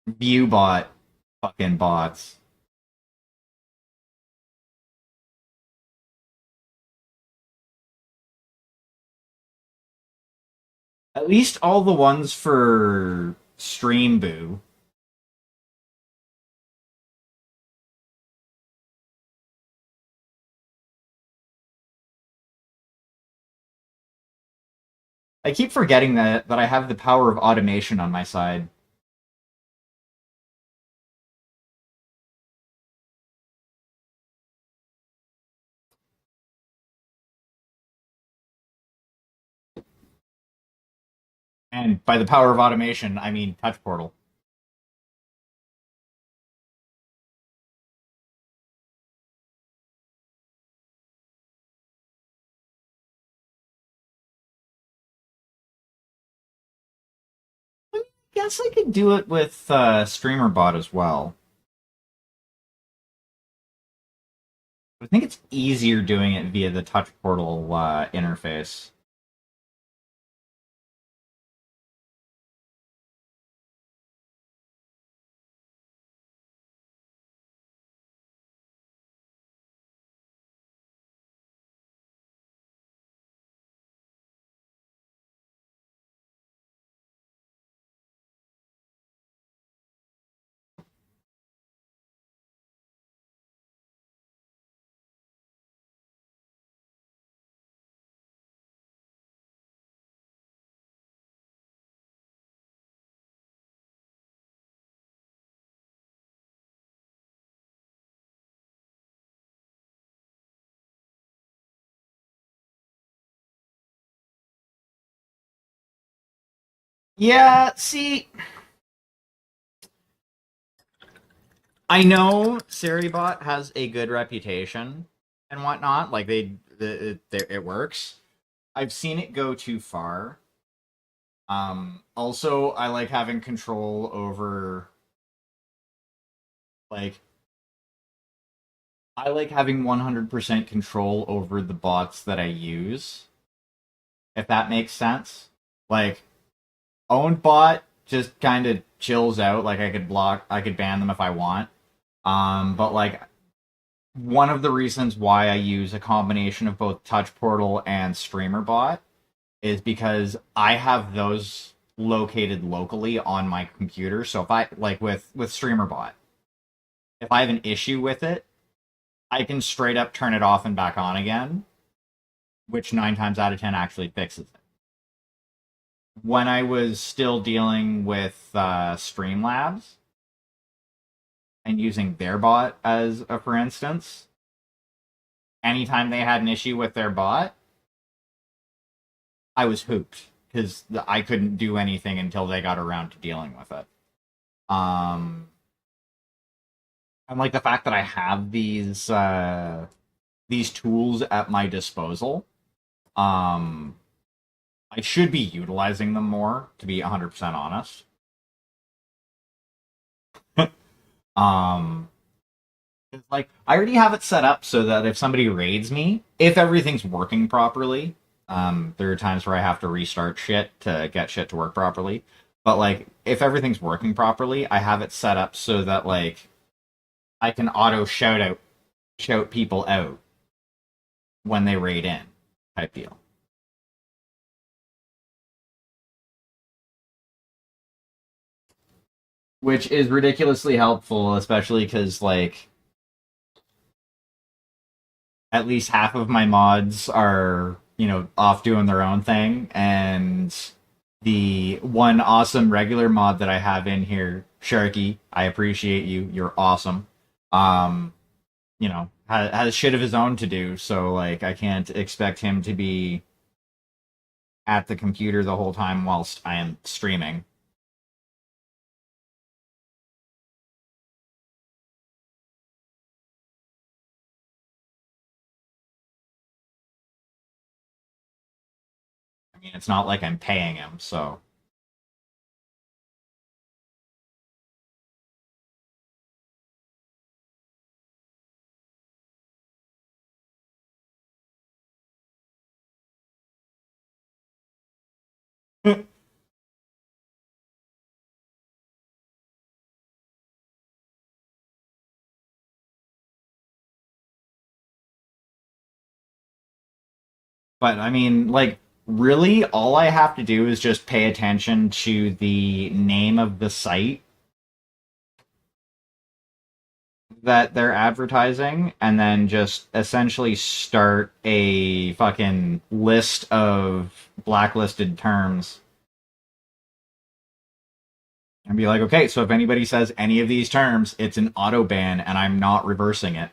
view bot fucking bots. At least all the ones for Stream Boo. I keep forgetting that I have the power of automation on my side. And by the power of automation, I mean Touch Portal. I guess I could do it with StreamerBot as well. I think it's easier doing it via the Touch Portal interface. Yeah, see, I know Seribot has a good reputation and whatnot. Like it works. I've seen it go too far. Also, I like having control over like I like having 100% control over the bots that I use, if that makes sense. Like owned bot just kind of chills out. Like I could ban them if I want. But like one of the reasons why I use a combination of both Touch Portal and StreamerBot is because I have those located locally on my computer. So if I like with StreamerBot, if I have an issue with it, I can straight up turn it off and back on again, which 9 times out of 10 actually fixes it. When I was still dealing with Streamlabs and using their bot as a for instance, anytime they had an issue with their bot, I was hooped because I couldn't do anything until they got around to dealing with it. Um, and like the fact that I have these tools at my disposal, um, I should be utilizing them more. To be 100% honest, um, like I already have it set up so that if somebody raids me, if everything's working properly, there are times where I have to restart shit to get shit to work properly. But like if everything's working properly, I have it set up so that like I can auto shout people out when they raid in type deal. Which is ridiculously helpful, especially because like at least half of my mods are, off doing their own thing. And the one awesome regular mod that I have in here, Sharky, I appreciate you. You're awesome. Um, has shit of his own to do, so like I can't expect him to be at the computer the whole time whilst I am streaming. I mean, it's not like I'm paying him, so but I mean, like, really, all I have to do is just pay attention to the name of the site that they're advertising and then just essentially start a fucking list of blacklisted terms and be like, okay, so if anybody says any of these terms, it's an auto ban and I'm not reversing it.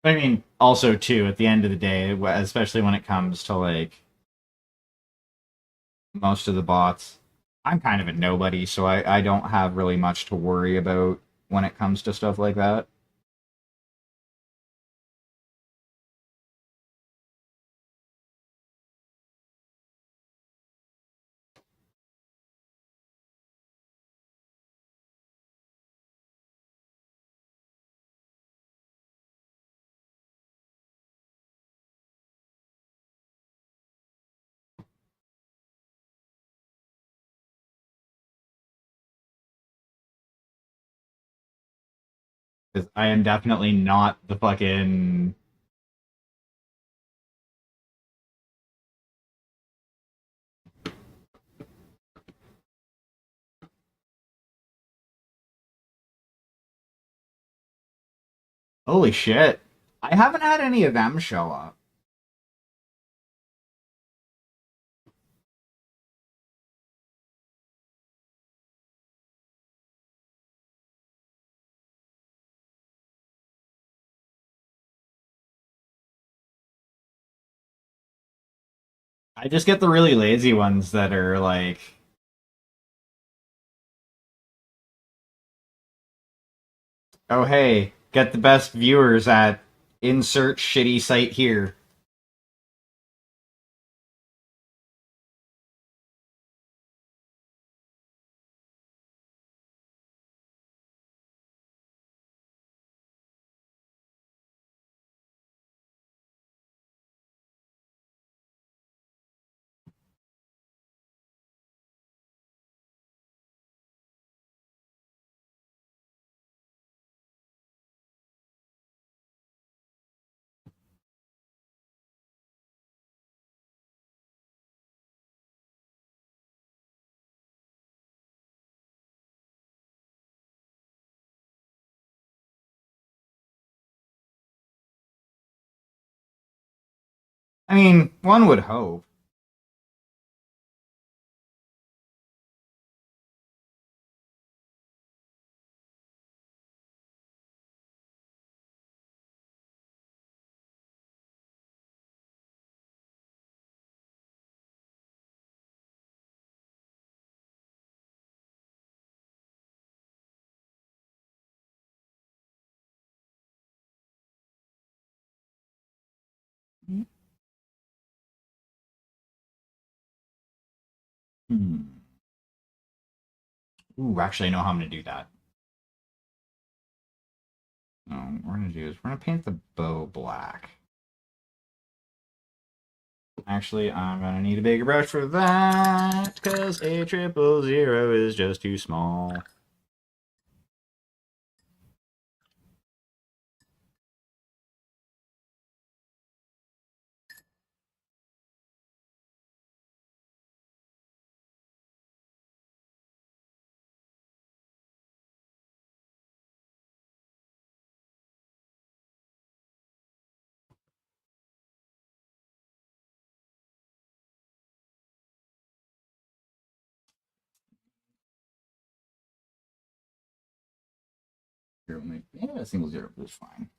I mean, also too, at the end of the day, especially when it comes to like most of the bots, I'm kind of a nobody, so I don't have really much to worry about when it comes to stuff like that. 'Cause I am definitely not the fucking. Holy shit. I haven't had any of them show up. I just get the really lazy ones that are like, oh hey, get the best viewers at insert shitty site here. I mean, one would hope. Hmm. Ooh, actually, I know how I'm gonna do that. What we're gonna do is we're gonna paint the bow black. Actually, I'm gonna need a bigger brush for that because a 000 is just too small. Yeah, single zero is fine.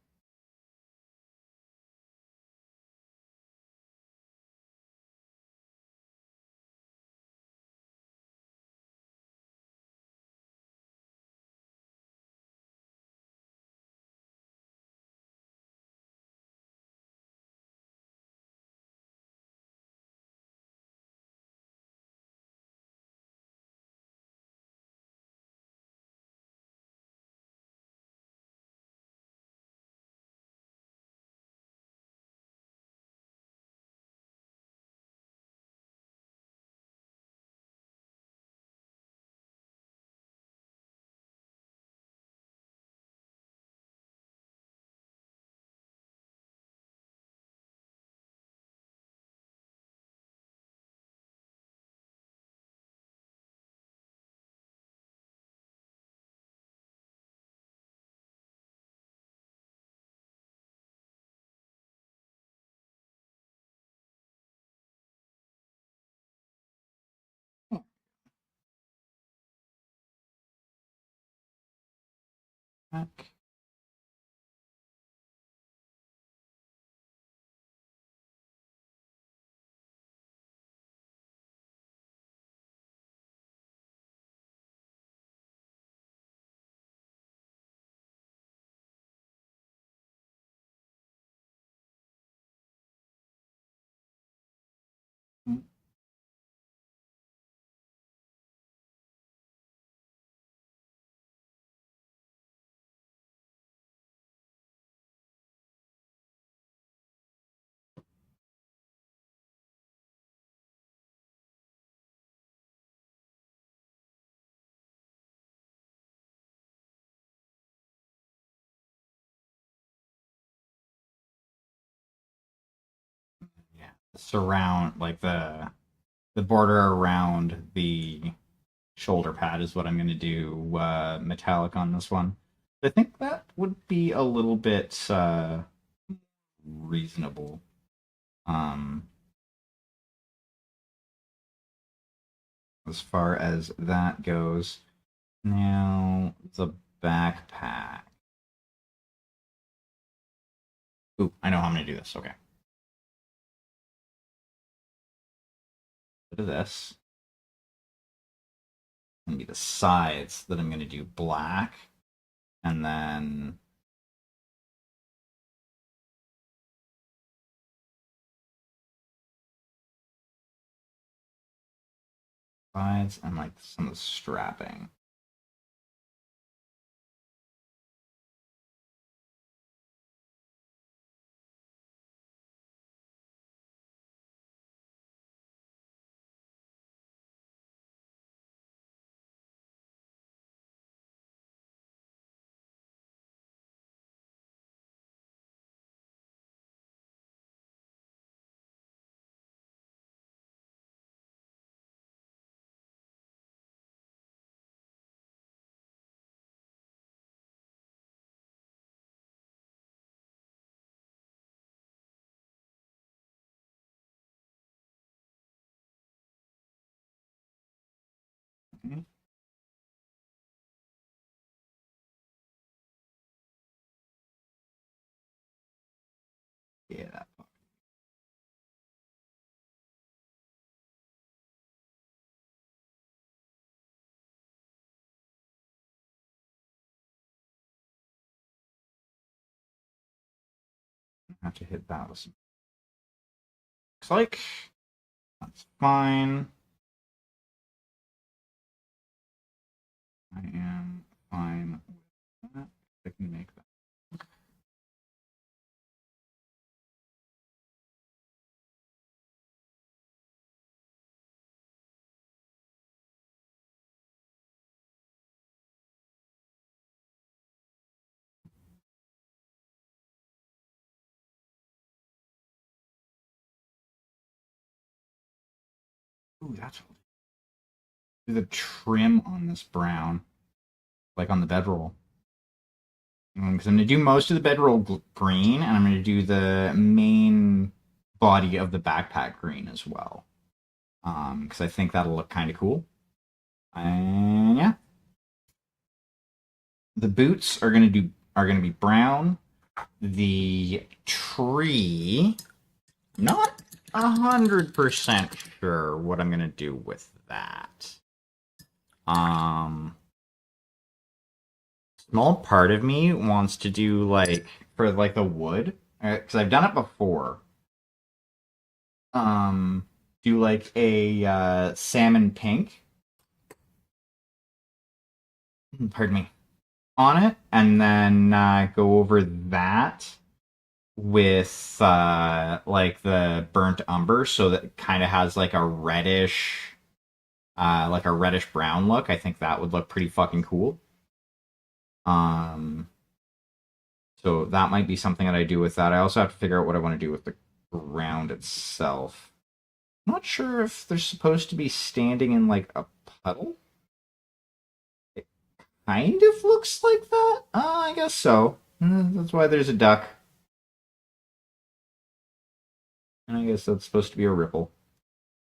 surround, like the border around the shoulder pad is what I'm going to do metallic on this one. I think that would be a little bit reasonable. Um, as far as that goes. Now, the backpack. Ooh, I know how I'm going to do this. Okay. Look at this. Going to be the sides that I'm going to do black. And then sides and like some of the strapping. Okay. Yeah. I have to hit that with some. Looks like that's fine. I am fine with that. I can make that. Ooh, that's do the trim on this brown, like on the bedroll. Because I'm going to do most of the bedroll green, and I'm going to do the main body of the backpack green as well. Because I think that'll look kind of cool. And yeah, the boots are going to be brown. The tree, not 100% sure what I'm going to do with that. Small part of me wants to do like for like the wood because I've done it before. Do like a salmon pink. Pardon me. On it, and then go over that with like the burnt umber, so that it kind of has like a reddish brown look. I think that would look pretty fucking cool. Um, so that might be something that I do with that. I also have to figure out what I want to do with the ground itself. I'm not sure if they're supposed to be standing in like a puddle. It kind of looks like that. I guess so. That's why there's a duck. And I guess that's supposed to be a ripple.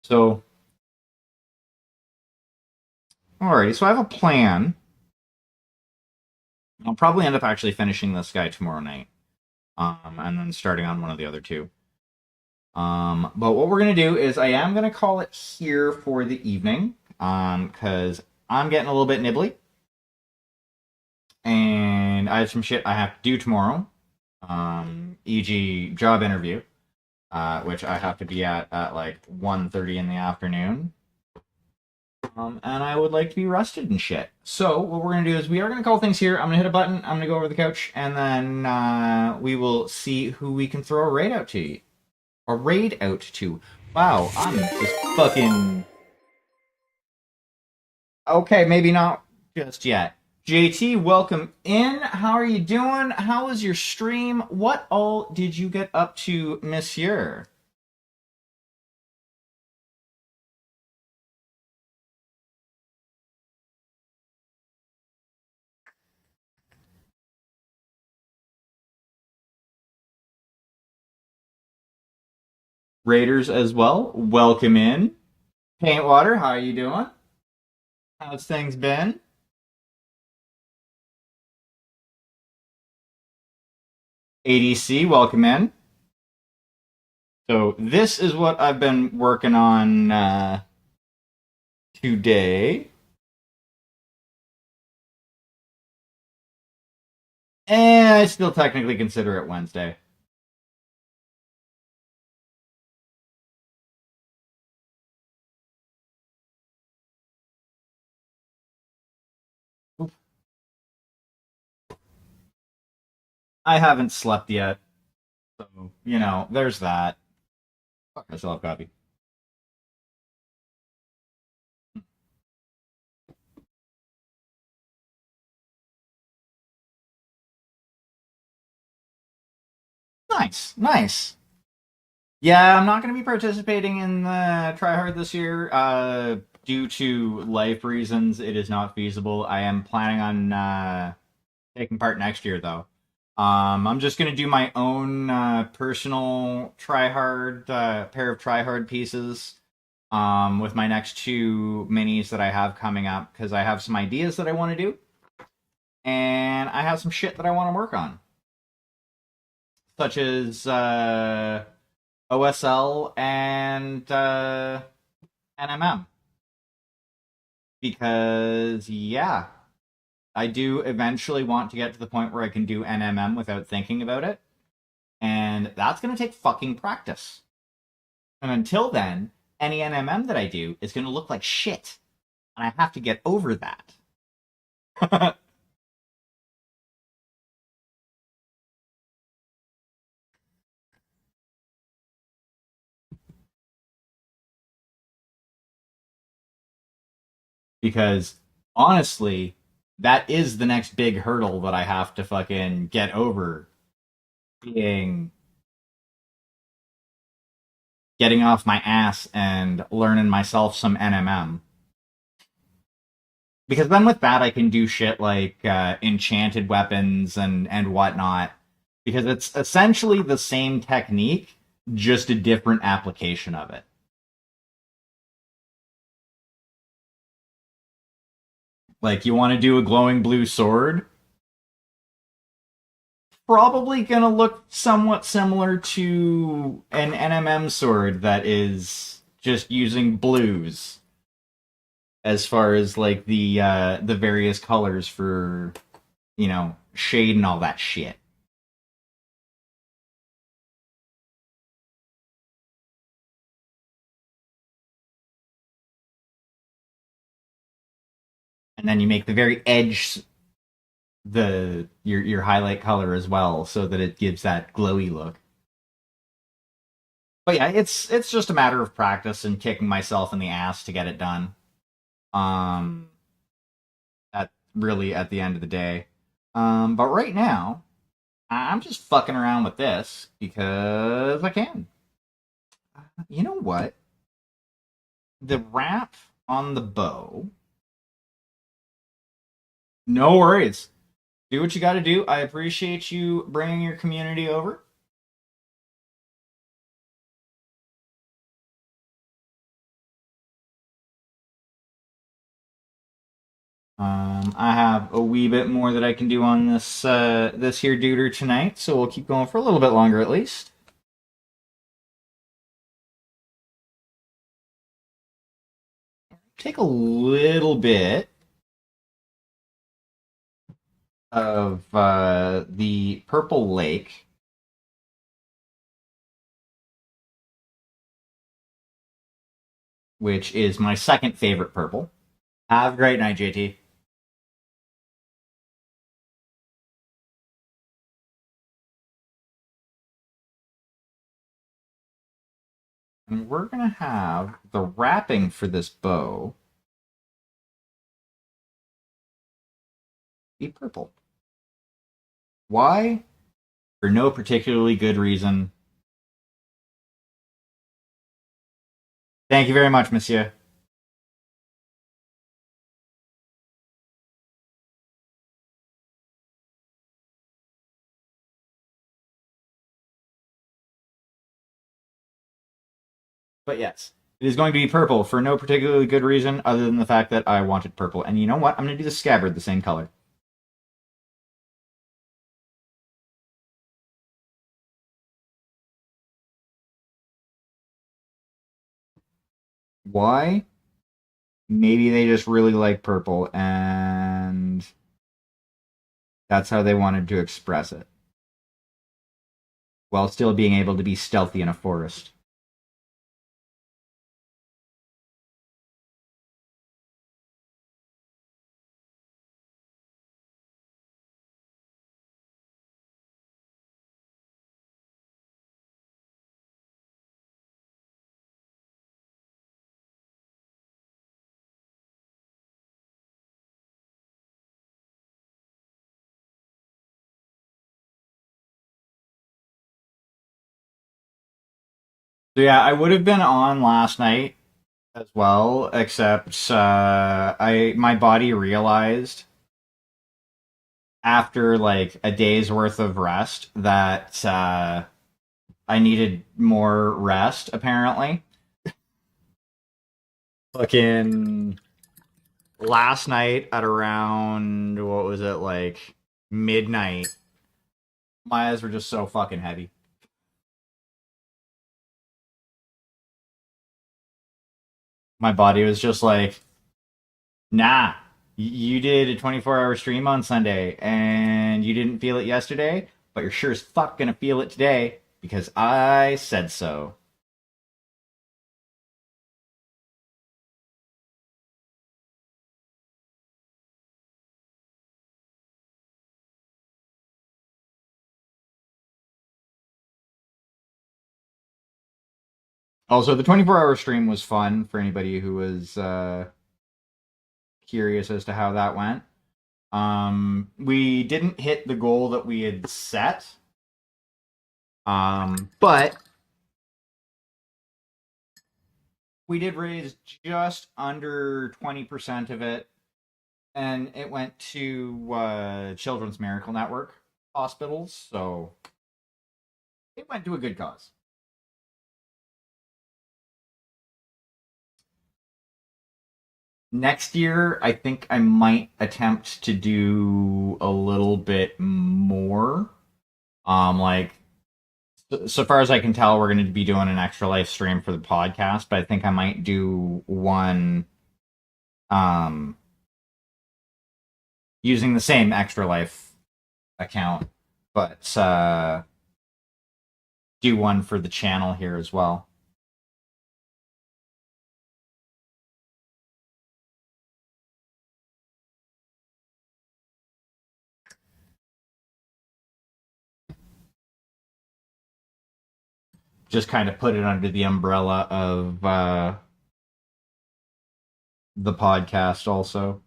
So, alrighty, so I have a plan. I'll probably end up actually finishing this guy tomorrow night. And then starting on one of the other two. But what we're gonna do is I am gonna call it here for the evening. Because I'm getting a little bit nibbly. And I have some shit I have to do tomorrow. E.g. job interview. Which I have to be at like 1:30 in the afternoon. And I would like to be rested and shit. So what we're gonna do is we are gonna call things here. I'm gonna hit a button. I'm gonna go over the couch, and then we will see who we can throw a raid out to. A raid out to. Wow, I'm just fucking. Okay, maybe not just yet. JT, welcome in. How are you doing? How was your stream? What all did you get up to, Monsieur? Raiders as well. Welcome in. Paintwater, how are you doing? How's things been? ADC, welcome in. So this is what I've been working on today. And I still technically consider it Wednesday. I haven't slept yet, so there's that. Fuck, I still have coffee. Nice, nice. Yeah, I'm not going to be participating in the Try Hard this year. Due to life reasons, it is not feasible. I am planning on taking part next year, though. I'm just going to do my own personal Try Hard pair of Try Hard pieces with my next two minis that I have coming up because I have some ideas that I want to do and I have some shit that I want to work on, such as OSL and NMM. Because, yeah, I do eventually want to get to the point where I can do NMM without thinking about it. And that's going to take fucking practice. And until then, any NMM that I do is going to look like shit. And I have to get over that. Because honestly, that is the next big hurdle that I have to fucking get over. Being getting off my ass and learning myself some NMM. Because then with that I can do shit like enchanted weapons and whatnot. Because it's essentially the same technique, just a different application of it. Like you want to do a glowing blue sword, probably gonna look somewhat similar to an NMM sword that is just using blues as far as like the various colors for shade and all that shit. And then you make the very edge your highlight color as well, so that it gives that glowy look. But yeah, it's just a matter of practice and kicking myself in the ass to get it done. Um, at really at the end of the day. But right now, I'm just fucking around with this because I can. You know what? The wrap on the bow. No worries. Do what you got to do. I appreciate you bringing your community over. I have a wee bit more that I can do on this here duder tonight, so we'll keep going for a little bit longer at least. Take a little bit of the purple lake, which is my second favorite purple. Have a great night, JT. And we're gonna have the wrapping for this bow be purple. Why? For no particularly good reason. Thank you very much, monsieur. But yes, it is going to be purple for no particularly good reason other than the fact that I wanted purple. And you know what? I'm going to do the scabbard the same color. Why? Maybe they just really like purple and that's how they wanted to express it while still being able to be stealthy in a forest. So yeah, I would have been on last night as well, except I my body realized after like a day's worth of rest that I needed more rest. Apparently, fucking last night at around what was it like midnight, my eyes were just so fucking heavy. My body was just like, nah. You did a 24-hour stream on Sunday and you didn't feel it yesterday, but you're sure as fuck gonna feel it today because I said so. Also, the 24-hour stream was fun for anybody who was curious as to how that went. We didn't hit the goal that we had set, but we did raise just under 20% of it, and it went to Children's Miracle Network hospitals, so it went to a good cause. Next year, I think I might attempt to do a little bit more. Like so far as I can tell, we're going to be doing an extra life stream for the podcast, but I think I might do one um using the same extra life account, but do one for the channel here as well. Just kind of put it under the umbrella of the podcast also.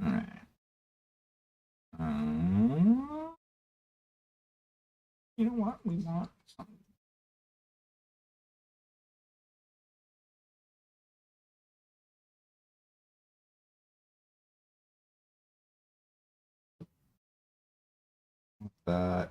All right. You know what? We want something that.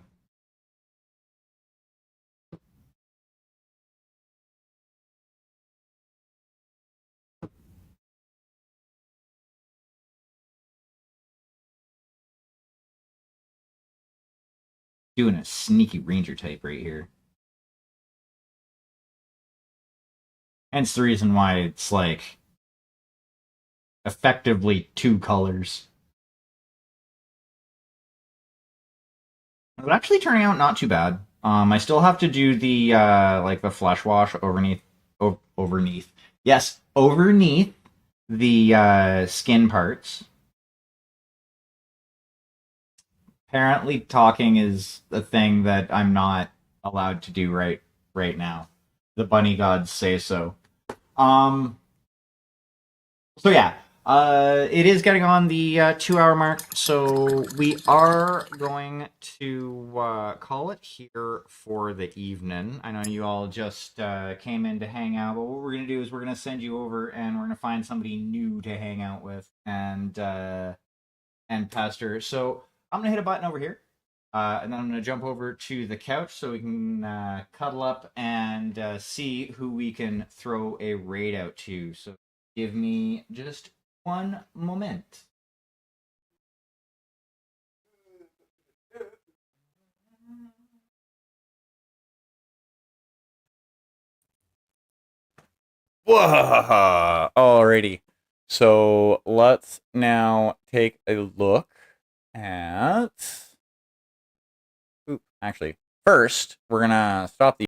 Doing a sneaky ranger type right here. Hence the reason why it's like effectively two colors. It's actually turning out not too bad. I still have to do the like the flesh wash overneath. Yes, overneath the skin parts. Apparently, talking is a thing that I'm not allowed to do right now. The bunny gods say so. Um, so yeah, it is getting on the 2 hour mark, so we are going to call it here for the evening. I know you all just came in to hang out, but what we're gonna do is we're gonna send you over, and we're gonna find somebody new to hang out with, and pester. So I'm gonna hit a button over here, and then I'm gonna jump over to the couch so we can cuddle up and see who we can throw a raid out to. So give me just one moment. Whoa! Alrighty. So let's now take a look at. Oop, actually, first we're gonna stop the